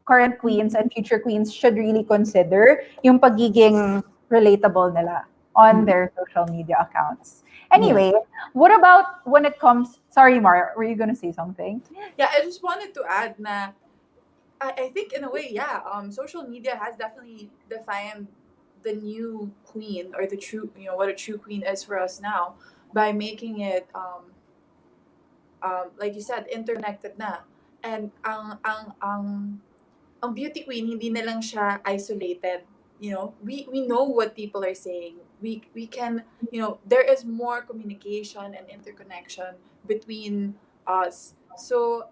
current queens and future queens should really consider, yung pagiging relatable nila on their social media accounts. Anyway, what about when it comes... Sorry, Mar, were you gonna say something? Yeah, I just wanted to add na I think in a way, social media has definitely defined the new queen or the true, what a true queen is for us now by making it, like you said, interconnected na. And ang beauty queen, hindi na lang siya isolated. We know what people are saying. We can, there is more communication and interconnection between us. So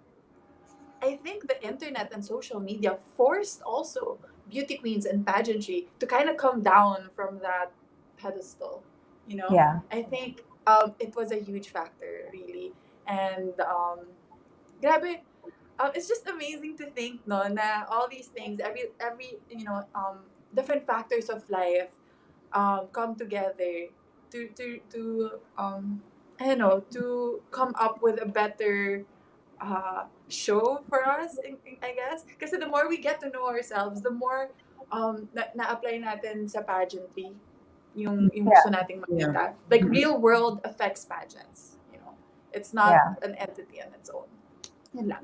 I think the internet and social media forced also beauty queens and pageantry to kind of come down from that pedestal. Yeah. I think it was a huge factor, really. And grabe, it's just amazing to think, no, na all these things, every different factors of life come together to I don't know, to come up with a better show for us, I guess. Kasi the more we get to know ourselves, the more na-apply natin sa pageantry yung gusto nating makita. Like real world affects pageants, It's not Yeah. an entity on its own. Yun lang.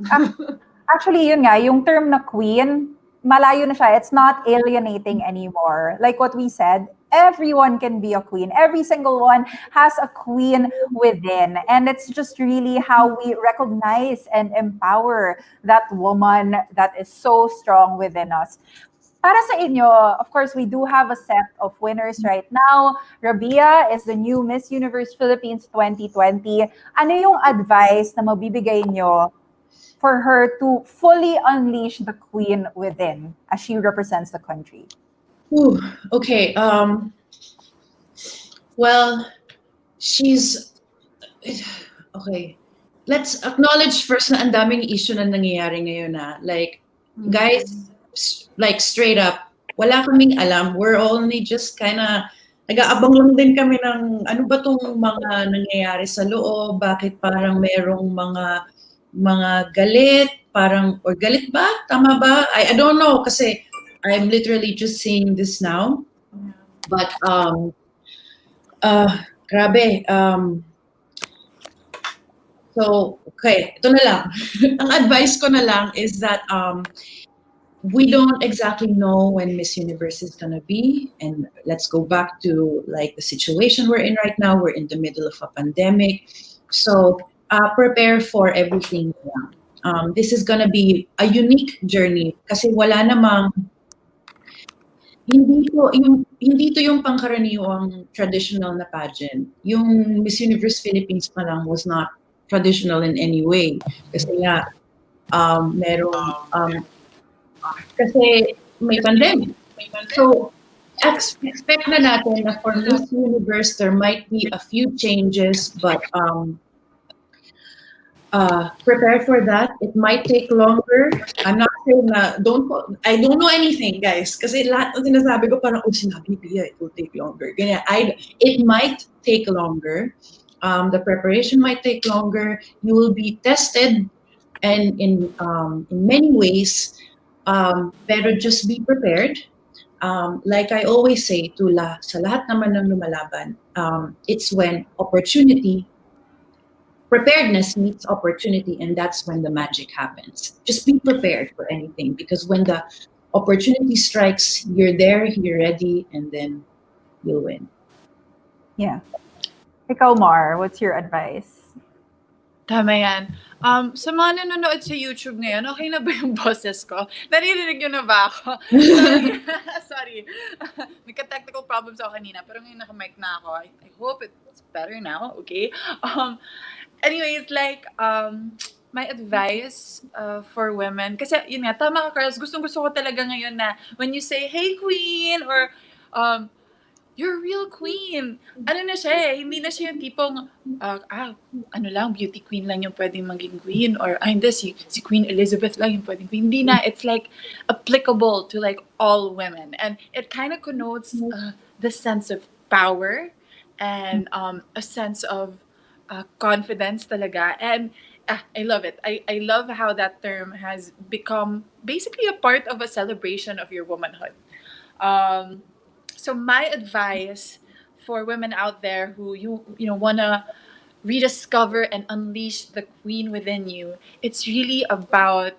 Actually, yun nga, yung term na queen, malayo na siya. It's not alienating anymore. Like what we said, everyone can be a queen. Every single one has a queen within. And it's just really how we recognize and empower that woman that is so strong within us. Para sa inyo, of course, we do have a set of winners right now. Rabia is the new Miss Universe Philippines 2020. Ano yung advice na mabibigay nyo for her to fully unleash the queen within as she represents the country? Ooh, okay. Well, she's okay. Let's acknowledge first na ang daming issue na nangyayari ngayon na. Like, guys, like straight up, wala kaming alam. We're only just kinda nag-aabang lang din kami ng ano ba tong mga nangyayari sa loob, bakit parang merong mga galit, parang or galit ba? Tama ba? I don't know kasi I'm literally just saying this now. But grabe. So, okay, ito na lang. Ang advice ko na lang is that we don't exactly know when Miss Universe is gonna be, and let's go back to like the situation we're in right now. We're in the middle of a pandemic, so prepare for everything. This is gonna be a unique journey kasi wala namang hindi to yung pangkaraniwang traditional na pageant. Yung Miss Universe Philippines pa lang was not traditional in any way kasi nga merong kasi may pandemic. So expect na natin na for Miss Universe there might be a few changes, but prepare for that. It might take longer. I'm not saying na I don't know anything, guys. Kasi lahat ng sinasabi ko parang, sinabi ni Pia, it will take longer. Ganyan. It might take longer. The preparation might take longer. You will be tested and in many ways, pero just be prepared. Like I always say sa lahat naman ng lumalaban, it's when preparedness meets opportunity, and that's when the magic happens. Just be prepared for anything because when the opportunity strikes, you're there, you're ready, and then you'll win. Yeah. Ikaw, Mar, what's your advice? Tama yan. Sa mga nanonood sa YouTube ngayon, okay na ba yung boses ko? Naririnig nyo na ba ako? Sorry. Sorry. Nagka-technical problems ako kanina, pero ngayon naka-mic na ako. I hope it's better now, okay? Anyways, like, my advice for women, kasi yun nga, tama ka, Carlos, gustong-gusto ko talaga ngayon na when you say, hey, queen, or you're a real queen. Ano na siya hindi na siya yung tipong, ano lang, beauty queen lang yung pwedeng maging queen, or, hindi, si Queen Elizabeth lang yung pwedeng queen. Hindi na, it's like applicable to like all women. And it kind of connotes the sense of power and a sense of confidence talaga. And I love it. I love how that term has become basically a part of a celebration of your womanhood. So my advice for women out there who you wanna rediscover and unleash the queen within you, it's really about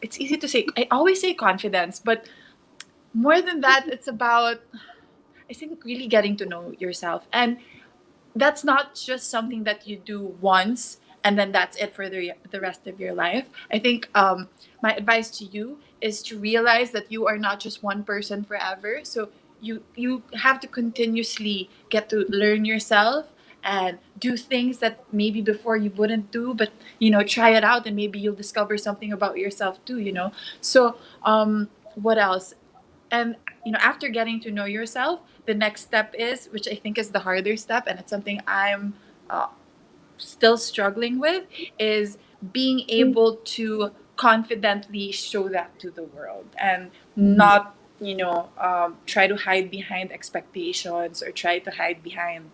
it's easy to say. I always say confidence, but more than that, it's about, I think, really getting to know yourself. And that's not just something that you do once and then that's it for the rest of your life. I think my advice to you is to realize that you are not just one person forever. So you have to continuously get to learn yourself and do things that maybe before you wouldn't do, but try it out and maybe you'll discover something about yourself too. So what else? And after getting to know yourself, the next step is, which I think is the harder step, and it's something I'm still struggling with, is being able to confidently show that to the world and not try to hide behind expectations or try to hide behind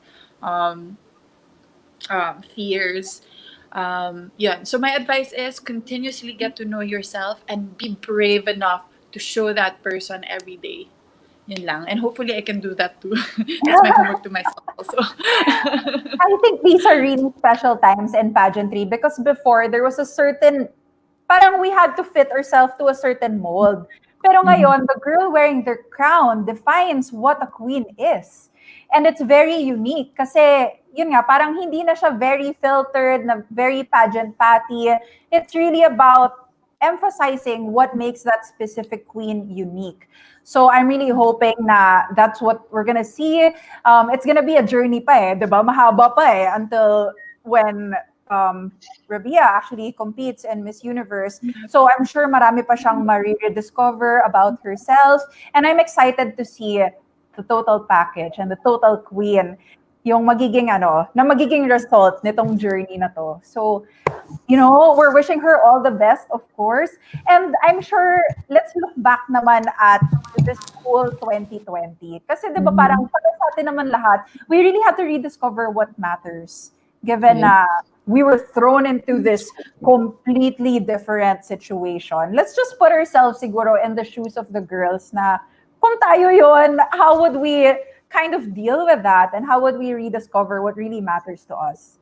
fears. Yeah. So my advice is continuously get to know yourself and be brave enough to show that person every day. Yun lang. And hopefully I can do that too. That's my homework to myself also. I think these are really special times in pageantry because before there was a certain, parang we had to fit ourselves to a certain mold. Pero ngayon, the girl wearing their crown defines what a queen is. And it's very unique kasi, yun nga, parang hindi na siya very filtered, na very pageant-patty. It's really about emphasizing what makes that specific queen unique. So I'm really hoping na that's what we're gonna see. It's gonna be a journey pa eh, di ba? Mahaba pa eh, until when Rabia actually competes in Miss Universe. So I'm sure marami pa siyang ma-rediscover about herself. And I'm excited to see the total package and the total queen, yung magiging na magiging result nitong journey na to. So, we're wishing her all the best, of course. And I'm sure, let's look back naman at this whole 2020. Kasi di ba parang para sa atin naman lahat, we really had to rediscover what matters. Given na we were thrown into this completely different situation. Let's just put ourselves siguro in the shoes of the girls na kung tayo yun, how would we kind of deal with that? And how would we rediscover what really matters to us?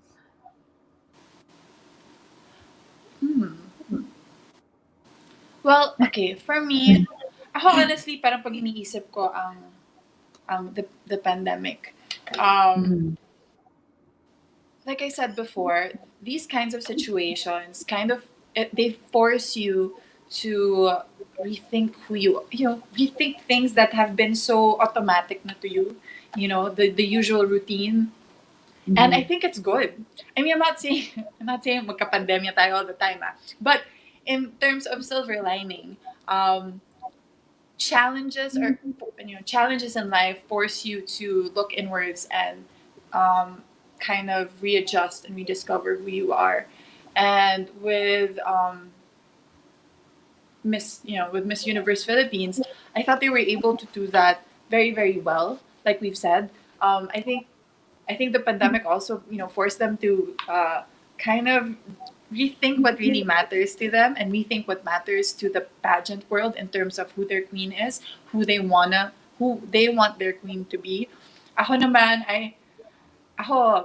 Well, okay, for me, ako honestly, parang pag iniisip ko ang the pandemic, like I said before, these kinds of situations they force you to rethink rethink things that have been so automatic na to you, the usual routine. And I think it's good. I mean, I'm not saying magka-pandemya tayo all the time, but in terms of silver lining, challenges in life force you to look inwards and kind of readjust and rediscover who you are. And with Miss Universe Philippines, I thought they were able to do that very, very well. Like we've said, I think the pandemic also forced them to kind of rethink what really matters to them and rethink what matters to the pageant world in terms of who their queen is, who they want their queen to be. Ako naman,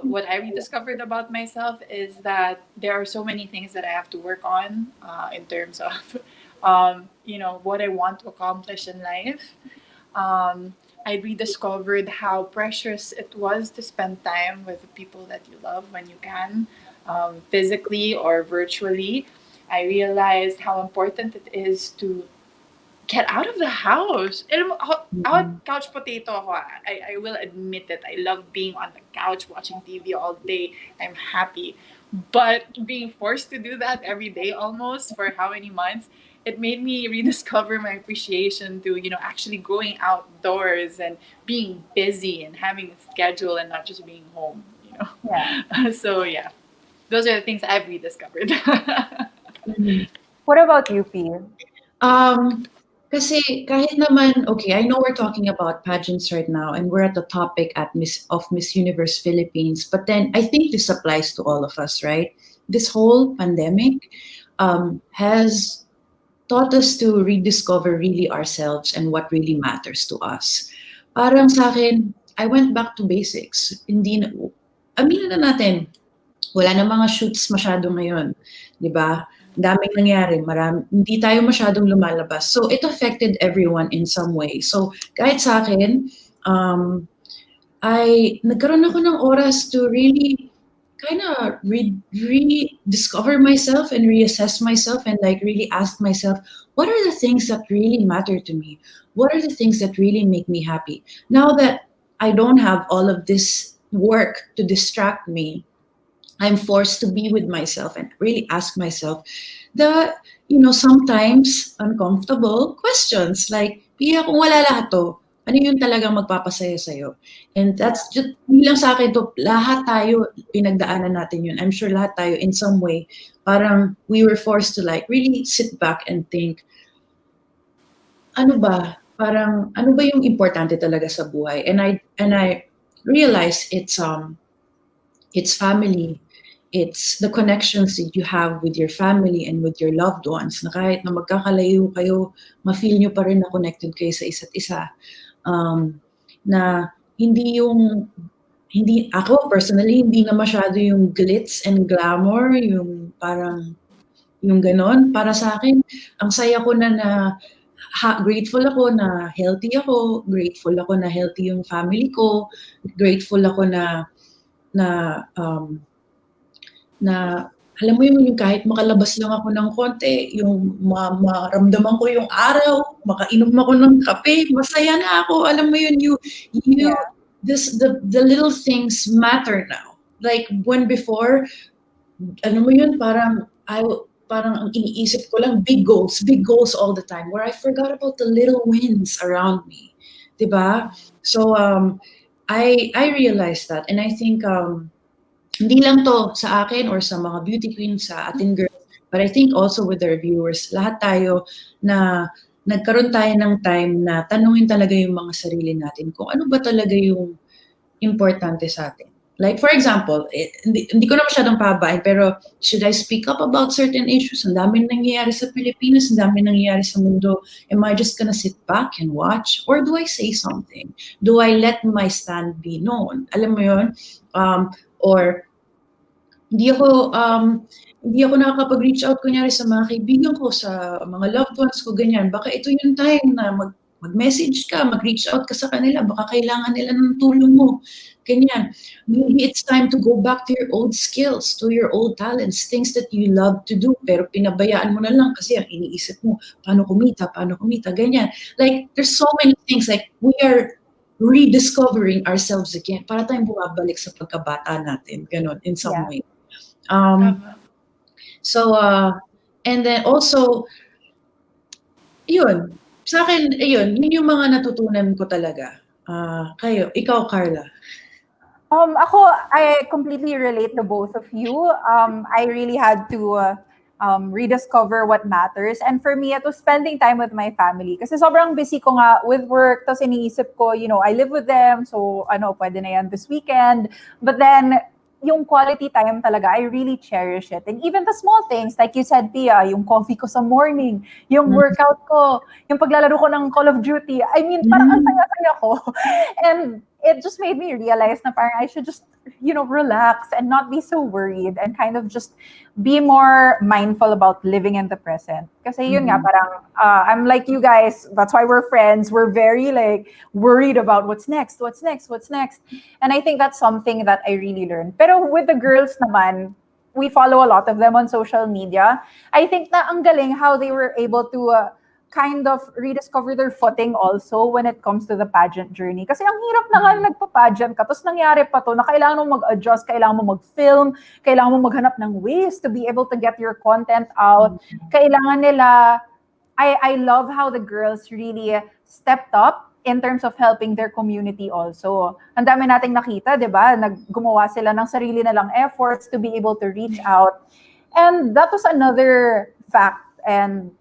what I rediscovered about myself is that there are so many things that I have to work on in terms of what I want to accomplish in life. I rediscovered how precious it was to spend time with the people that you love when you can, physically or virtually. I realized how important it is to get out of the house. Alam mo, ako, couch potato ako. I will admit it. I love being on the couch watching TV all day. I'm happy. But being forced to do that every day almost for how many months, it made me rediscover my appreciation to, actually going outdoors and being busy and having a schedule and not just being home, Yeah. So, yeah. Those are the things I've rediscovered. What about you, P? Kasi kahit naman, okay, I know we're talking about pageants right now and we're at the topic of Miss Universe Philippines, but then I think this applies to all of us, right? This whole pandemic has taught us to rediscover really ourselves and what really matters to us. Parang sa akin, I went back to basics. Aminin na natin, wala na mga shoots masyado ngayon, di ba? Daming nangyari, hindi tayo masyadong lumalabas. So it affected everyone in some way. So kahit sa akin, nagkaroon ako ng oras to really kind of rediscover myself and reassess myself and like really ask myself, what are the things that really matter to me? What are the things that really make me happy? Now that I don't have all of this work to distract me, I'm forced to be with myself and really ask myself the, sometimes uncomfortable questions like, Pia, kung wala lahat to, ano yung talagang magpapasaya sa'yo? And that's just, hindi lang sa akin to, lahat tayo, pinagdaanan natin yun. I'm sure lahat tayo in some way, parang we were forced to like really sit back and think, ano ba? Parang, ano ba yung importante talaga sa buhay? And I realized it's family. It's the connections that you have with your family and with your loved ones na kahit na magkakalayo kayo, ma-feel nyo pa rin na connected kayo sa isa't isa. na hindi ako personally hindi na masyado yung glitz and glamour, yung parang yung ganon. Para sa akin, ang saya ko grateful ako na healthy ako, grateful ako na healthy yung family ko, grateful ako na um, na alam mo yung kahit makalabas lang ako ng konti, yung maramdaman ko yung araw, makainom ako ng kape, masaya na ako. Alam mo yun, Yeah. the little things matter now. Like when before, ano mo yun, parang ang iniisip ko lang big goals all the time, where I forgot about the little wins around me, diba? So I realized that, and I think hindi lang to sa akin or sa mga beauty queens, sa ating girls, but I think also with our viewers, lahat tayo na nagkaroon tayo ng time na tanungin talaga yung mga sarili natin kung ano ba talaga yung importante sa atin. Like for example, hindi ko na masyadong pababain, pero should I speak up about certain issues? Ang daming nangyayari sa Pilipinas, ang daming nangyayari sa mundo. Am I just gonna sit back and watch? Or do I say something? Do I let my stand be known? Alam mo yun? Or hindi ako nakakapag-reach out kunyari sa mga kaibigan ko, sa mga loved ones ko, ganyan. Baka ito yung time na mag-message ka, mag-reach out ka sa kanila, baka kailangan nila ng tulong mo. Ganyan. Maybe it's time to go back to your old skills, to your old talents, things that you love to do, pero pinabayaan mo na lang kasi ang iniisip mo, paano kumita, ganyan. Like, there's so many things, like, we are rediscovering ourselves again. Para tayong bumabalik sa pagkabata natin, ganon, in some way. So, and then also, yun, sa akin, yun yung mga natutunan ko talaga. Ikaw, Carla. Ako, I completely relate to both of you. I really had to rediscover what matters. And for me, it was spending time with my family. Kasi sobrang busy ko nga with work. Tapos iniisip ko, I live with them. So, pwede na yan this weekend. But then, yung quality time talaga, I really cherish it. And even the small things, like you said, Pia, yung coffee ko sa morning, yung workout ko, yung paglalaro ko ng Call of Duty. I mean, parang ang saya-saya ko. And it just made me realize na parang I should just, relax and not be so worried and kind of just be more mindful about living in the present. Kasi yun nga, parang I'm like you guys, that's why we're friends. We're very like worried about what's next. And I think that's something that I really learned. Pero with the girls naman, we follow a lot of them on social media. I think na ang galing how they were able to kind of rediscover their footing also when it comes to the pageant journey. Kasi ang hirap na nga nagpa-pageant ka, tapos nangyari pa to na kailangan mo mag-adjust, kailangan mo mag-film, kailangan mo maghanap ng ways to be able to get your content out. Kailangan nila, I love how the girls really stepped up in terms of helping their community also. Ang dami nating nakita, di ba? Gumawa sila ng sarili nilang efforts to be able to reach out. And that was another fact and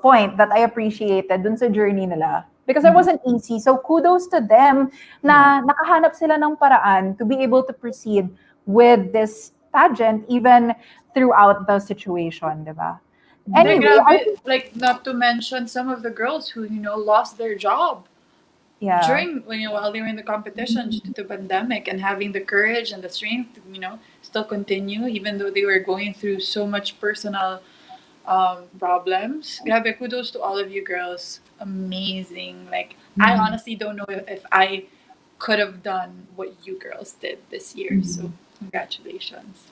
point that I appreciated dun sa journey nila. Because it wasn't easy. So kudos to them na nakahanap sila ng paraan to be able to proceed with this pageant even throughout the situation, diba? Anyway, like not to mention some of the girls who lost their job while they were in the competition due to the pandemic, and having the courage and the strength to still continue even though they were going through so much personal problems. Grabe, kudos to all of you girls. Amazing. Like, I honestly don't know if I could have done what you girls did this year. So, congratulations.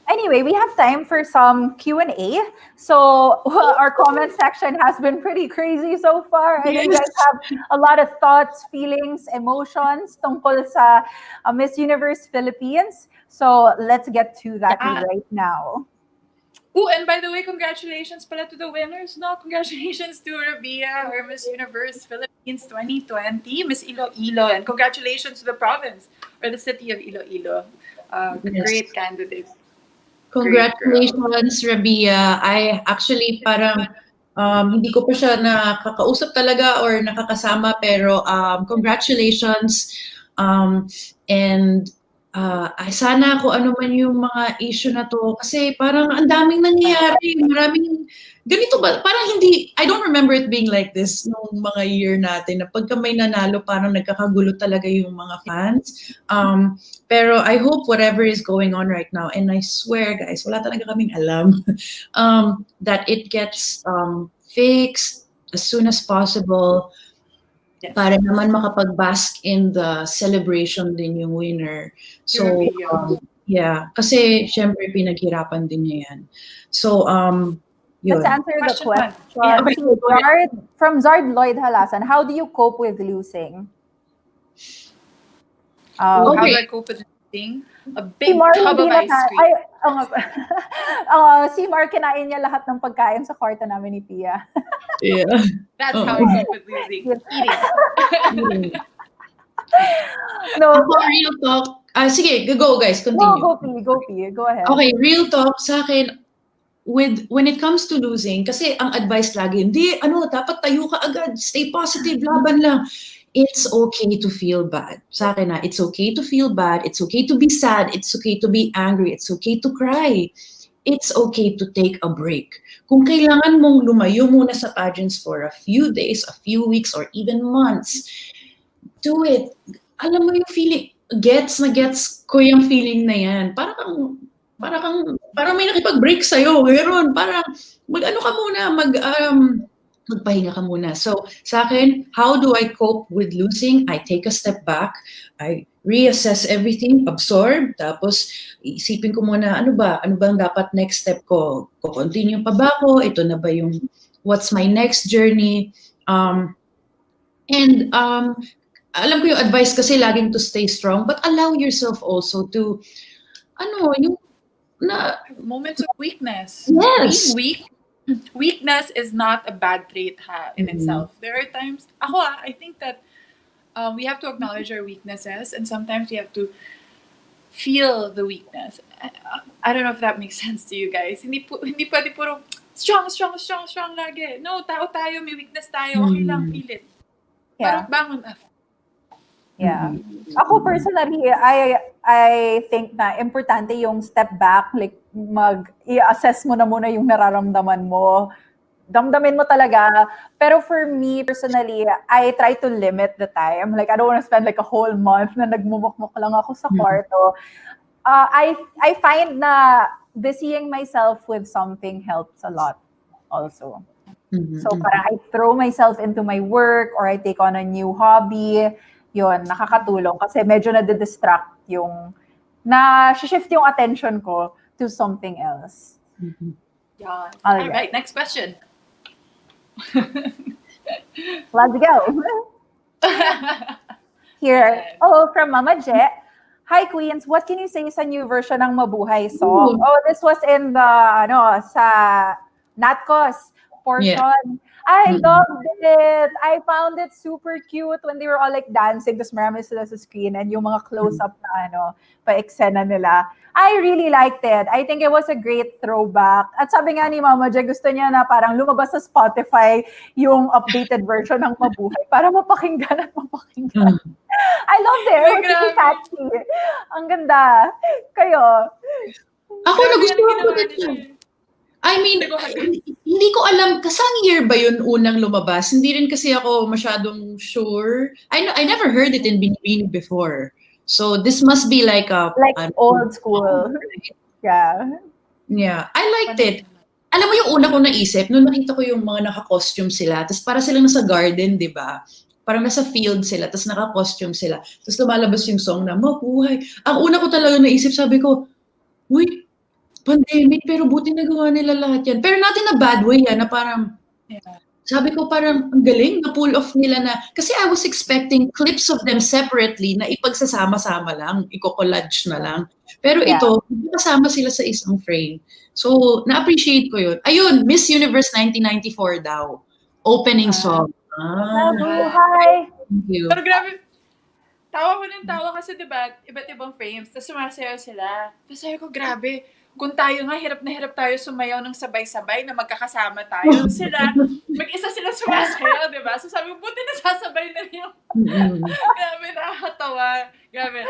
Anyway, we have time for some Q&A. So, our comment section has been pretty crazy so far. I know you guys have a lot of thoughts, feelings, emotions tungkol sa Miss Universe Philippines. So, let's get to that right now. Oh, and by the way, congratulations pala to the winners, no? Congratulations to Rabia, or Miss Universe Philippines 2020, Miss Iloilo, and congratulations to the province or the city of Iloilo. Great candidate. Congratulations, Rabia. I actually parang hindi ko pa siya nakakausap talaga or nakakasama, pero congratulations. And sana kung ano man yung mga issue na to kasi parang ang daming nangyayari, maraming ganito ba, parang hindi, I don't remember it being like this nung mga year natin na pagka may nanalo parang nagkakagulo talaga yung mga fans. Pero I hope whatever is going on right now, and I swear guys, wala talaga kaming alam, that it gets fixed as soon as possible. Yes. Para naman makapag-bask in the celebration din yung winner. So, yeah. Kasi, syempre, pinaghirapan din niya yan. So, yun. Let's answer the Question one. question. Yeah. From Zard Lloyd Halasan, how do you cope with losing? How do Okay. I cope with losing? A Si big Mar, tub of hindi na ice cream. si Mar, kinain niya lahat ng pagkain sa kwarto namin ni Pia. Yeah. That's how I cope with losing. Eating. No, Ako, real talk. Sige, go guys, continue. go P. Go ahead. Okay, real talk sa akin, when it comes to losing, kasi ang advice lagi, hindi, dapat tayo ka agad, stay positive, laban lang. It's okay to feel bad. Sa akin na, it's okay to feel bad, it's okay to be sad, it's okay to be angry, it's okay to cry. It's okay to take a break. Kung kailangan mong lumayo muna sa pageants for a few days, a few weeks, or even months, do it. Alam mo yung feeling, gets ko yung feeling na yan. Parang may nakipag-break sa'yo. Meron, parang magpahinga ka muna. So, sa akin, how do I cope with losing? I take a step back. I reassess everything, absorb, tapos isipin ko muna, ano ba ang dapat next step ko? Ko-continue pa ba ako? Ito na ba yung, what's my next journey? Alam ko yung advice kasi laging to stay strong, but allow yourself also to, Moments of weakness. Yes. Being weakness is not a bad trait in itself. There are times, I think that we have to acknowledge our weaknesses, and sometimes we have to feel the weakness. I don't know if that makes sense to you guys. Hindi pwede puro strong lagi. No, tao tayo, may weakness tayo. Okay lang, feel it. Yeah. Parang bangon up. Yeah. Ako personally, I think na importante yung step back, like i-assess mo na muna yung nararamdaman mo. Damdamin mo talaga. Pero for me personally, I try to limit the time. Like I don't want to spend like a whole month na nagmumukmuk lang ako sa kwarto. I find na busying myself with something helps a lot also. So parang I throw myself into my work or I take on a new hobby. Yun, nakakatulong kasi medyo na-distract yung, na-shift yung attention ko to something else. Yeah. All right, next question. Let's go. Here, from Mama Je. Hi, Queens. What can you say sa new version ng Mabuhay song? This was in the, sa Natcos portion. Yeah. I loved it. I found it super cute when they were all like dancing. Tapos marami sila sa screen and yung mga close-up na pa-eksena nila. I really liked it. I think it was a great throwback. At sabi nga ni Mama Jay, gusto niya na parang lumabas sa Spotify yung updated version ng Mabuhay para mapakinggan at mapakinggan. I loved it. It was really catchy. Ang ganda. Kayo? Ako nagustuhan ko din. I mean, hindi ko alam, kasang year ba yun unang lumabas? Hindi rin kasi ako masyadong sure. I never heard it in Binibini before. So this must be like old school. Yeah. Yeah, I liked it. Alam mo yung una ko naisip, nung nakita ko yung mga naka-costume sila, tapos para silang nasa garden, di ba? Parang nasa field sila, tapos naka-costume sila. Tapos lumalabas yung song na, Mabuhay. Ang una ko talaga naisip, sabi ko, uy, pandemic, pero buti nagawa nila lahat yan. Pero not in a bad way, na parang, sabi ko parang, ang galing, na-pull off nila na, kasi I was expecting clips of them separately na ipagsasama-sama lang, i-collage na lang. Pero ito, kasama sila sa isang frame. So, na-appreciate ko yun. Ayun, Miss Universe 1994 daw. Opening song. Mabuhay! Thank you. Pero grabe, tawa ko ng tawa kasi diba, iba't ibang frames, tapos sumasayaw sila. Tapos sabi ko, grabe, kung tayo nga, hirap na hirap tayo sumayaw ng sabay-sabay na magkakasama tayo. Sila, mag-isa sila sumasayaw, diba? So sabi ko, buti nasasabay na yung, grabe, nakakatawa. Grabe.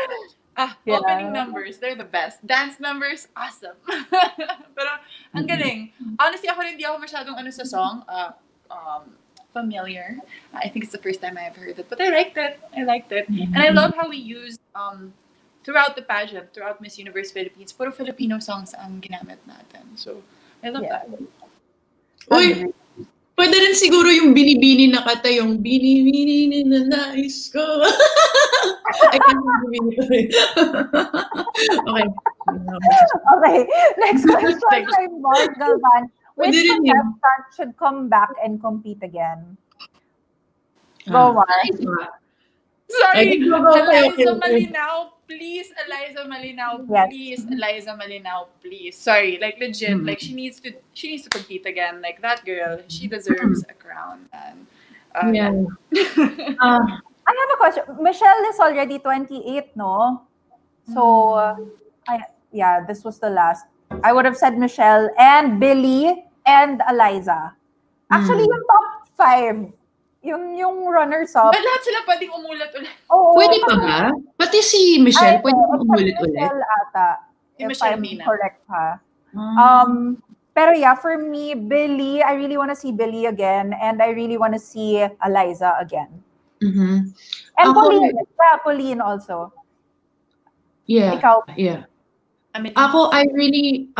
Yeah. Opening numbers, they're the best. Dance numbers, awesome. Pero, ang galing. Honestly, ako rin, hindi ako masyadong sa song. Familiar. I think it's the first time I've heard it. But I liked it. I liked it. And I love how we used, throughout the pageant, throughout Miss Universe Philippines, puro Filipino songs ang ginamit natin. So, I love that. Uy, pwede rin siguro yung binibini na kata, yung binibini na nais ko. I can't believe it. Okay. Okay, next question by Mark Galvan. Which Pwede rin yun. contestant should come back and compete again? Go, Mark. Sorry, Ay, go, okay. Eliza Malinaw, please, Eliza Malinaw, Yes. please, Eliza Malinaw, please. Sorry, like legit, like she needs to compete again. Like that girl, she deserves a crown. And Yeah. I have a question. Michelle is already 28, no? So, this was the last. I would have said Michelle and Billy and Eliza. Actually, yung top 5, yung runners-up. But lahat sila pwedeng umulat ulit. Oo, Pwede pa ba? Pati si Michelle, pwede pa except umulit ulit? Michelle ata. Si If Michelle I'm Mina. correct, ha? Pero yeah, for me, Billy, I really want to see Billy again, and I really want to see Eliza again. Mhm. And Ako- Pauline also. Yeah. Ikaw? Yeah. Ako, I really,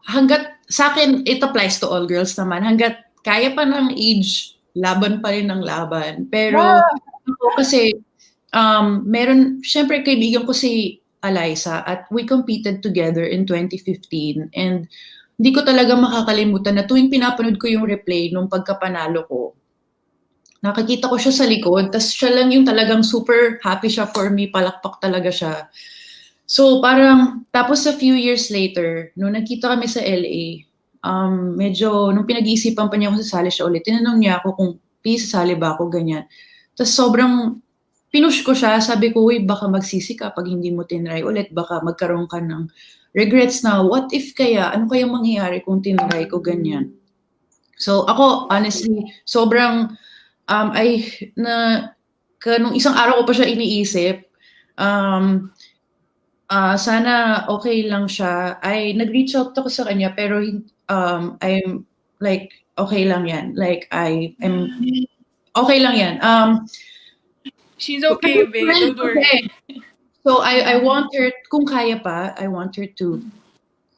hanggat, sa akin, it applies to all girls naman. Hanggat kaya pa ng age, laban pa rin ng laban. Pero, ako kasi, meron, syempre kaibigan ko si Eliza at we competed together in 2015 and hindi ko talaga makakalimutan na tuwing pinapanood ko yung replay nung pagkapanalo ko, nakakita ko siya sa likod, tas siya lang yung talagang super happy siya for me, palakpak talaga siya. So parang, tapos a few years later, nung nagkita kami sa LA, medyo, nung pinag-iisipan pa niya kung sasali siya ulit, tinanong niya ako kung sasali ba ako, ganyan. Tapos sobrang, pinush ko siya, sabi ko, uy, baka magsisi ka pag hindi mo tinry ulit, baka magkaroon ka ng regrets na, what if kaya, ano kaya mangyayari kung tinry ko, ganyan. So ako, honestly, sobrang, nung isang araw ko pa siya iniisip, sana okay lang siya. Nag-reach out ako sa kanya, pero I'm like, okay lang yan. Like, I'm okay lang yan. She's okay, babe. Don't worry. Okay. So, I want her, kung kaya pa, I want her to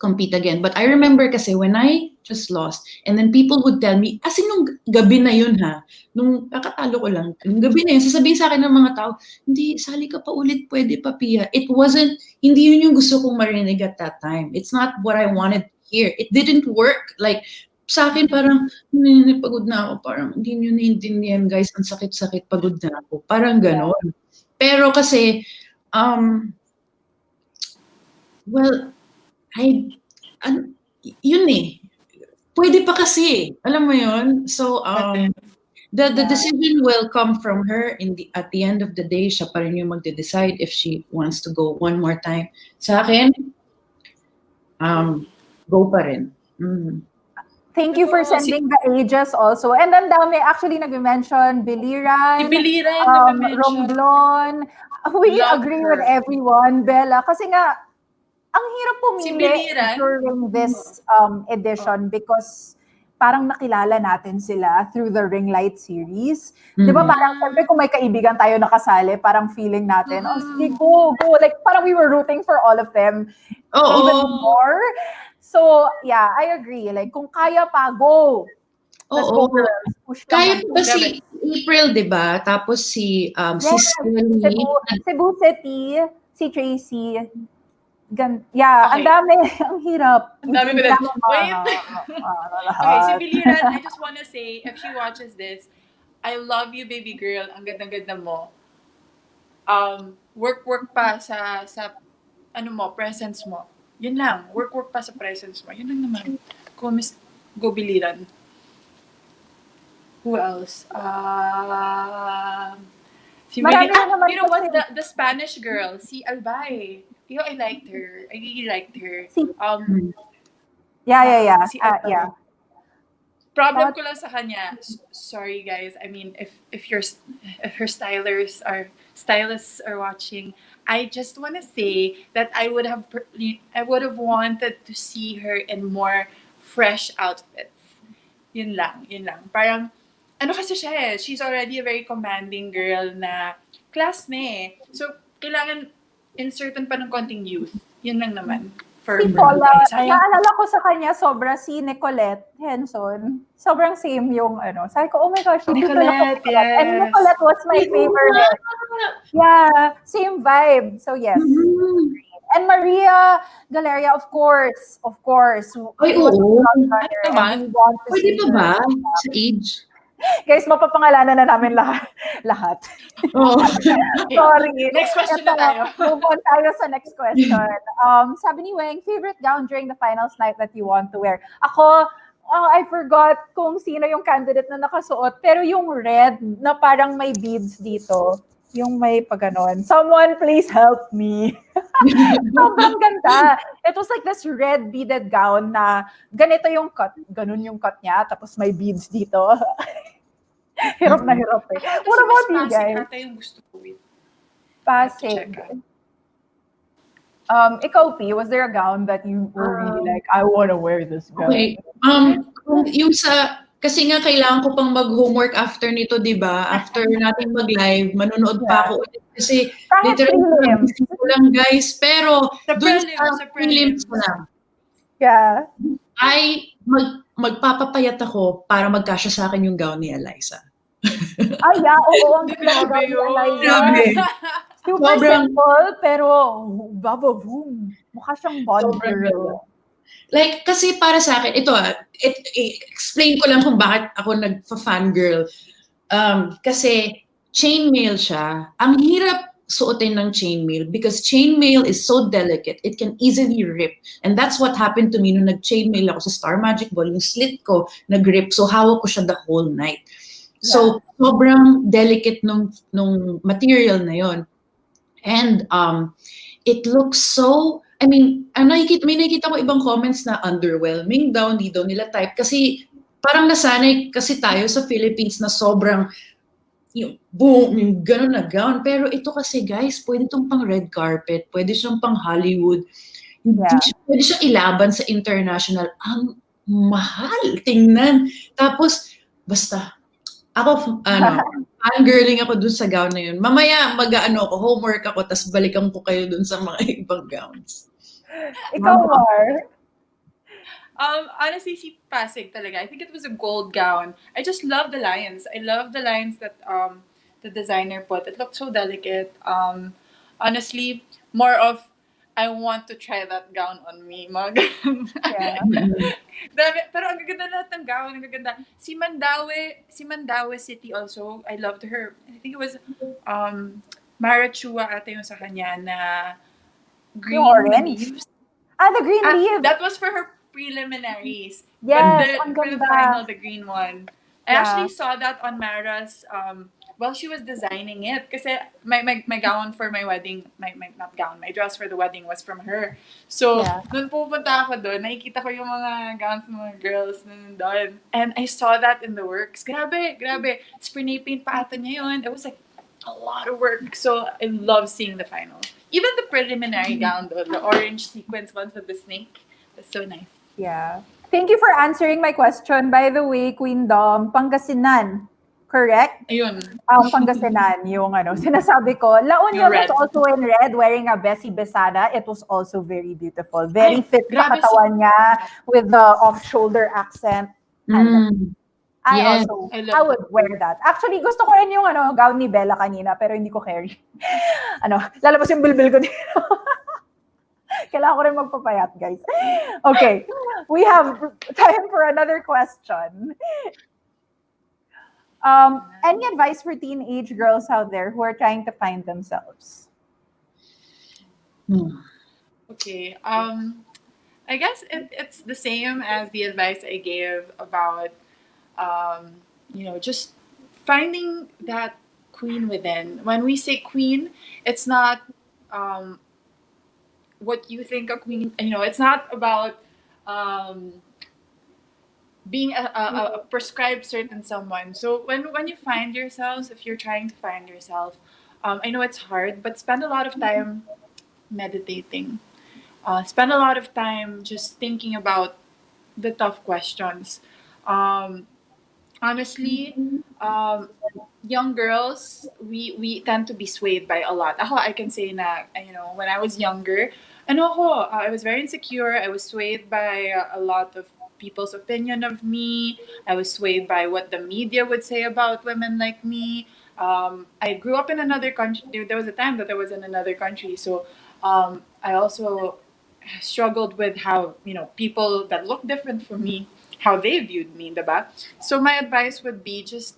compete again. But I remember kasi when I just lost, and then people would tell me, as in nung gabi na yun ha, nung kakatalo ko lang, nung gabi na yun, sasabihin sa akin ng mga tao, hindi, sali ka pa ulit, pwede pa, Pia. It wasn't, hindi yun yung gusto kong marinig at that time. It's not what I wanted to hear. It didn't work. Like, sa akin parang, pagod na ako, parang hindi nyo naiintindihan guys, ang sakit-sakit, pagod na ako. Parang ganon. Pero kasi, well, yun eh. Pwede pa kasi. Alam mo yun? So, the decision will come from her at the end of the day. Siya pa rin yung magde-decide if she wants to go one more time. Sa akin, go pa rin. Thank you for sending the ages also. And ang dami, actually, nag-mention Biliran, Si Biliran, nag-mention. Romblon. We Love agree her. with everyone, Bella. Kasi nga, ang hirap Si pumili Biliran. during this edition because parang nakilala natin sila through the Ring Light series. Di ba parang, siyempre kung may kaibigan tayo nakasali, parang feeling natin, oh sige, go. Like parang we were rooting for all of them. Even more. So, yeah, I agree. Like, kung kaya pa, go. Let's go, girls. Push Kaya naman. ba si April, di ba? Tapos si Scully. Cebu City, si Tracy. Yeah, ang dami. Ang hirap. Ang dami ko din. Wait. Okay, si Okay, Biliran, I just wanna say, if she watches this, I love you, baby girl. Ang ganda-ganda mo. Work pa sa ano mo, presence mo. Yun lang. Work pa sa presence mo. Yun lang naman. Go Biliran. Who else? Si Marami na naman you know what? kasi. The Spanish girl, si Albay. You know, I liked her. I really liked her. Yeah. Si Albay. Yeah. Problem ko lang sa kanya, sorry guys, I mean, if her stylists are watching, I just want to say that I would have wanted to see her in more fresh outfits. Yun lang, yun lang. Parang, ano kasi siya eh, she's already a very commanding girl na class na eh. So, kailangan insertan pa ng konting youth. Yun lang naman. For Si Paula, guys. Sayang. naalala ko sa kanya, sobra si Nicolette Henson. Sobrang same yung ano. Sabi ko, oh my gosh, dito lang ako. Nicolette, yes. And Nicolette was my favorite. Yeah, same vibe. So yes. Mhm. And Maria Galeria, of course. Of course. Ay, She was a oo. frontrunner, Ano ba? and we want to Pwede see pa her. ba? Sa age? Guys, mapapangalanan na namin lahat. Oo. Sorry. Next question Ito, na tayo. move on tayo sa next question. Sabi ni Weng, favorite gown during the finals night that you want to wear? Ako, I forgot kung sino yung candidate na nakasuot, pero yung red na parang may beads dito. Yung may paganon. Someone please help me. Sobrang ganda. It was like this red beaded gown na ganito yung cut. Ganun yung cut niya, tapos may beads dito. Hirap na hirap eh. What about you guys? Ata yung gusto ko with. Pasig. Check. Ikaw, P, was there a gown that you were really like, I want to wear this gown? Okay. Yung sa, kasi nga kailangan ko pang mag-homework after nito, di ba? After natin mag-live, manonood pa ako ulit. Kasi Kahit literally, prelims. nagising ko lang guys. Pero, Sa dun prelims, sa prelims ko lang, Yeah. ay magpapapayat ako para magkasya sa akin yung gown ni Eliza. Ay, yeah, oo. Ang Hindi, ganda ng grabe gown ni yun. Eliza. Grabe. Super Sobrang- simple, pero boom. Mukha siyang Bond Sobrang girl. Like, kasi para sa akin, ito explain ko lang kung bakit ako nagfa-fangirl. Kasi chainmail siya. Ang hirap suotin ng chainmail because chainmail is so delicate. It can easily rip. And that's what happened to me nung nag-chainmail ako sa Star Magic Ball. Yung slit ko, nag-rip. So, hawak ko siya the whole night. So, sobrang delicate nung material na yon. And it looks so, I mean, may nakikita ko ibang comments na underwhelming daw, hindi daw nila type. Kasi parang nasanay kasi tayo sa Philippines na sobrang yung boom, yung gano'n na gown. Pero ito kasi guys, pwede itong pang red carpet, pwede siyang pang Hollywood. Pwede siyang ilaban sa international. Ang mahal, tingnan. Tapos, basta, ako, fangirling ako dun sa gown na yun. Mamaya, ako, homework ako, tas balikan ko kayo dun sa mga ibang gowns. Ikaw, Mar? Honestly, si Pasig talaga. I think it was a gold gown. I just love the lines. I love the lines that the designer put. It looked so delicate. Honestly, more of I want to try that gown on me. Yeah. Pero ang gaganda lahat ng gown. Ang gaganda. Si Mandaue City also, I loved her. I think it was Mara Chua ata yung sa kanya na green orange? leaves. The green leaf. That was for her preliminaries. Yes, But ang for the ganda. final, the green one. I Yeah. actually saw that on Mara's while she was designing it. Kasi my gown for my wedding, my dress for the wedding was from her. So, Yeah. nung pupunta ako doon, nakikita ko yung mga gowns ng mga girls na nandun. And I saw that in the works. Grabe. Spray paint pa ata niya yun. It was like a lot of work. So, I love seeing the final. Even the preliminary gown though, the orange sequence ones with the snake. That's so nice. Yeah. Thank you for answering my question. By the way, Queen Dom, Pangasinan, correct? Ayun. Pangasinan, yung sinasabi ko. La Union Yung red. was also in red, wearing a Bessie Besada. It was also very beautiful. Very fit sa grabe katawan niya with the off-shoulder accent. And Yes. I would wear that. Actually, gusto ko rin yung gown ni Bella kanina, pero hindi ko carry. Lalabas yung bilbil ko dito. Kailangan ko rin magpapayat, guys. Okay. We have time for another question. Any advice for teenage girls out there who are trying to find themselves? Okay. I guess it's the same as the advice I gave about just finding that queen within. When we say queen, it's not what you think a queen. It's not about being a prescribed certain someone. So when you find yourselves, if you're trying to find yourself, I know it's hard, but spend a lot of time meditating. Spend a lot of time just thinking about the tough questions. Um, Honestly, um, young girls, we tend to be swayed by a lot. Ako, I can say na, when I was younger, I was very insecure. I was swayed by a lot of people's opinion of me. I was swayed by what the media would say about women like me. I grew up in another country. There was a time that I was in another country. So I also struggled with how, people that look different from me, how they viewed me, diba? So my advice would be just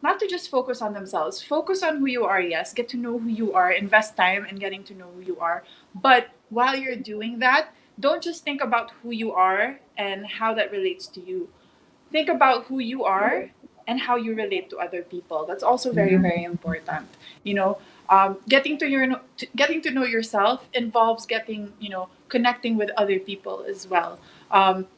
not to just focus on themselves. Focus on who you are, yes. Get to know who you are. Invest time in getting to know who you are. But while you're doing that, don't just think about who you are and how that relates to you. Think about who you are and how you relate to other people. That's also very, very important. Getting to know yourself involves connecting with other people as well.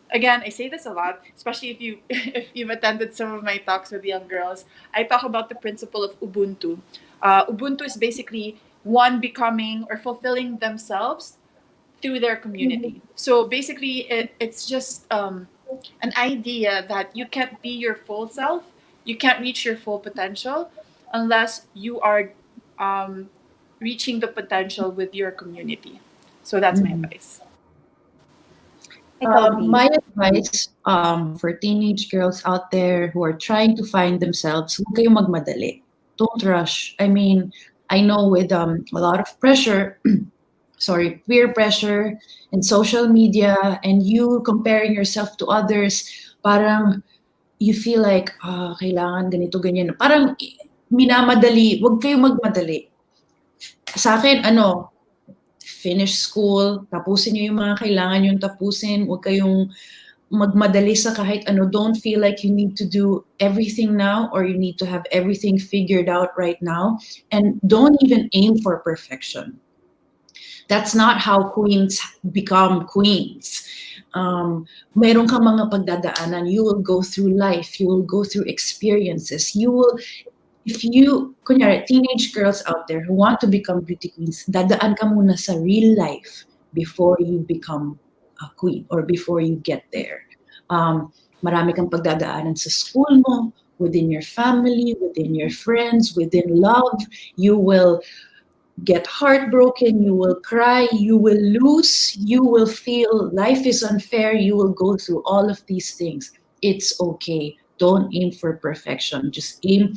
Again, I say this a lot, especially if you if you've attended some of my talks with young girls. I talk about the principle of Ubuntu. Ubuntu is basically one becoming or fulfilling themselves through their community. So basically, it's just an idea that you can't be your full self, you can't reach your full potential unless you are um, reaching the potential with your community. So that's my advice. I totally. My advice for teenage girls out there who are trying to find themselves, huwag kayong magmadali. Don't rush. I mean, I know with a lot of pressure, sorry, peer pressure and social media, and you comparing yourself to others, parang you feel like, kailangan ganito, ganyan. Parang minamadali. Huwag kayong magmadali. Sa akin, finish school, tapusin niyo yung mga kailangan yung tapusin, huwag kayong magmadali sa kahit ano. Don't feel like you need to do everything now or you need to have everything figured out right now. And don't even aim for perfection. That's not how queens become queens. Meron kang mga pagdadaanan. You will go through life. You will go through experiences. If you, kunyari, teenage girls out there who want to become beauty queens, dadaan ka muna sa real life before you become a queen or before you get there. Marami kang pagdadaanan sa school mo, within your family, within your friends, within love. You will get heartbroken, you will cry, you will lose, you will feel life is unfair, you will go through all of these things. It's okay. Don't aim for perfection. Just aim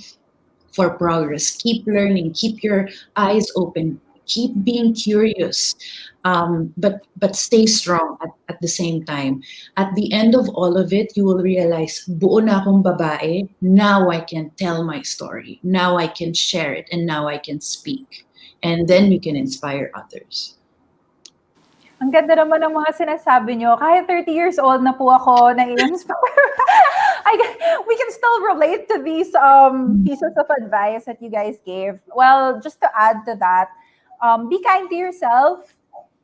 for progress. Keep learning. Keep your eyes open. Keep being curious. But stay strong at the same time. At the end of all of it, you will realize, buo na akong babae. Now I can tell my story. Now I can share it. And now I can speak. And then you can inspire others. Ang ganda naman ng mga sinasabi nyo. Kahit 30 years old na po ako, na-inspire. We can still relate to these pieces of advice that you guys gave. Well, just to add to that, be kind to yourself.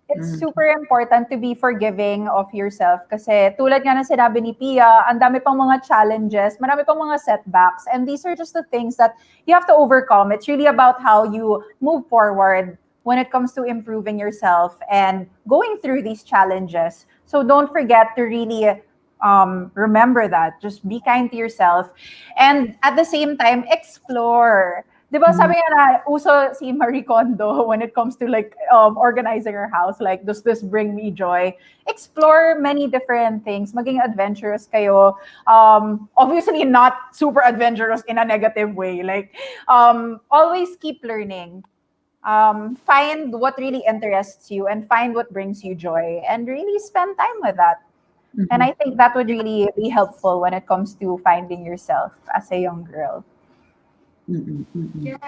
It's super important to be forgiving of yourself. Kasi tulad nga na sinabi ni Pia, ang dami pang mga challenges, marami pang mga setbacks. And these are just the things that you have to overcome. It's really about how you move forward when it comes to improving yourself and going through these challenges. So don't forget to really remember that. Just be kind to yourself. And at the same time, explore. Diba sabi nga na, uso si Marie Kondo when it comes to like organizing her house, like, does this bring me joy? Explore many different things. Maging adventurous kayo. Obviously not super adventurous in a negative way. Like, always keep learning. Find what really interests you and find what brings you joy and really spend time with that. And I think that would really be helpful when it comes to finding yourself as a young girl. Yes.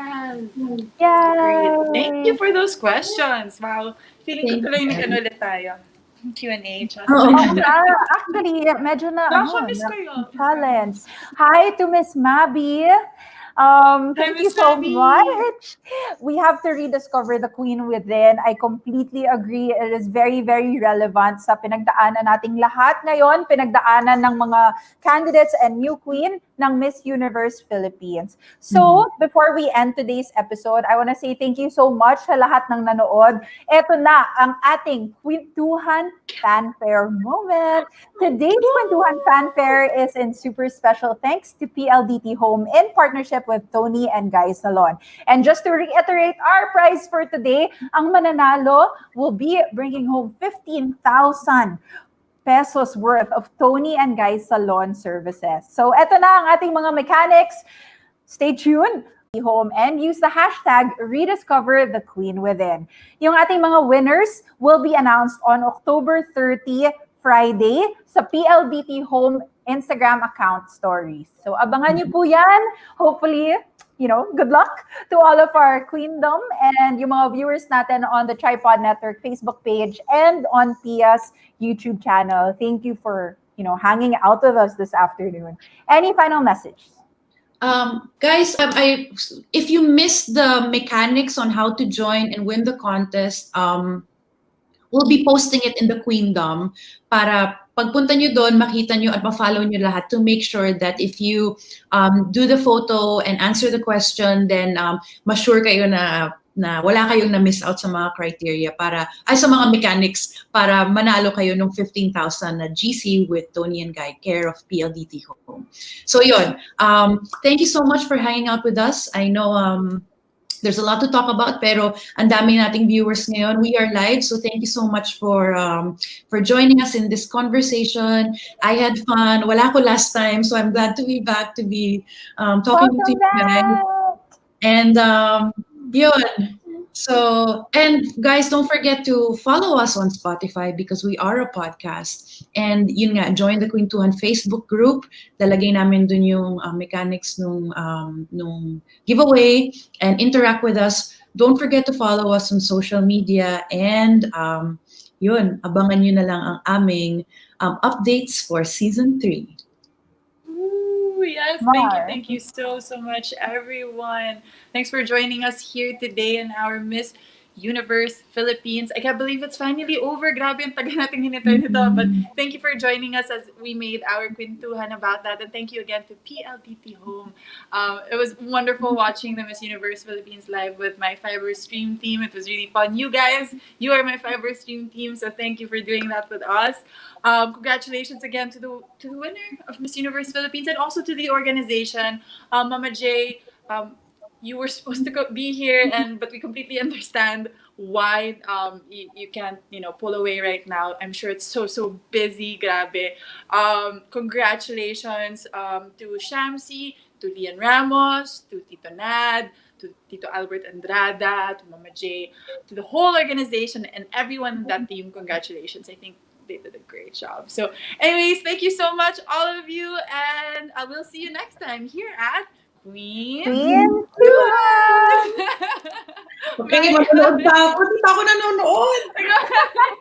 Yay! Great. Thank you for those questions. Wow. Feeling ko tuloy nag-ano ulit tayo. Q&A. Actually, medyo na Nakakamiss ko yun. challenge. Hi to Miss Mabi. Thank Hi, you Miss so Gabby. much. We have to rediscover the Queen within. I completely agree. It is very, very relevant sa pinagdaanan nating lahat ngayon, pinagdaanan ng mga candidates and new Queen ng Miss Universe Philippines. So, before we end today's episode, I want to say thank you so much sa lahat ng nanood. Ito na ang ating Queentuhan fanfare moment. Today's Queentuhan fanfare is in super special thanks to PLDT Home in partnership with Tony and Guy Salon. And just to reiterate our prize for today, ang mananalo will be bringing home 15,000 pesos worth of Tony and Guy Salon services. So eto na ang ating mga mechanics. Stay tuned home and use the hashtag rediscover the queen within. Yung ating mga winners will be announced on October 30, Friday, sa PLDT Home Instagram account stories. So abangan niyo po yan. Hopefully, good luck to all of our queendom and yung mga viewers natin on the Tripod Network Facebook page and on Pia's YouTube channel. Thank you for, hanging out with us this afternoon. Any final message? Guys, if you missed the mechanics on how to join and win the contest, we'll be posting it in the Queendom para pagpunta nyo doon, makita nyo at ma-follow nyo lahat to make sure that if you do the photo and answer the question, then ma-sure kayo na wala kayong na-miss out sa mga criteria sa mga mechanics para manalo kayo ng 15,000 na GC with Tony and Guy, care of PLDT Home. So yun, thank you so much for hanging out with us. I know there's a lot to talk about, pero ang dami nating viewers ngayon. We are live, so thank you so much for joining us in this conversation. I had fun. Wala ko last time, so I'm glad to be back to be talking to you guys. And yun. So, and guys, don't forget to follow us on Spotify because we are a podcast. And yun nga, join the Queentuhan Facebook group. Lalagay namin dun yung mechanics nung giveaway and interact with us. Don't forget to follow us on social media. And yun, abangan nyo na lang ang aming updates for Season 3. Yes, thank you so much, everyone. Thanks for joining us here today in our Miss Universe Philippines. I can't believe it's finally over. Grabe yung tagal natin hinintay nito. But thank you for joining us as we made our Queentuhan about that. And thank you again to PLDT Home. It was wonderful watching the Miss Universe Philippines live with my Fiber Stream team. It was really fun. You guys, you are my Fiber Stream team. So thank you for doing that with us. Congratulations again to the winner of Miss Universe Philippines and also to the organization. Mama J, you were supposed to be here, but we completely understand why you can't pull away right now. I'm sure it's so busy. Grabe. Congratulations to Shamsi, to Lian Ramos, to Tito Nad, to Tito Albert Andrada, to Mama J, to the whole organization and everyone in that team. Congratulations. I think they did a great job. So anyways, thank you so much, all of you, and I will see you next time here at Queentuhan! Okay, manonood pa ako. Hindi pa ako nanonood.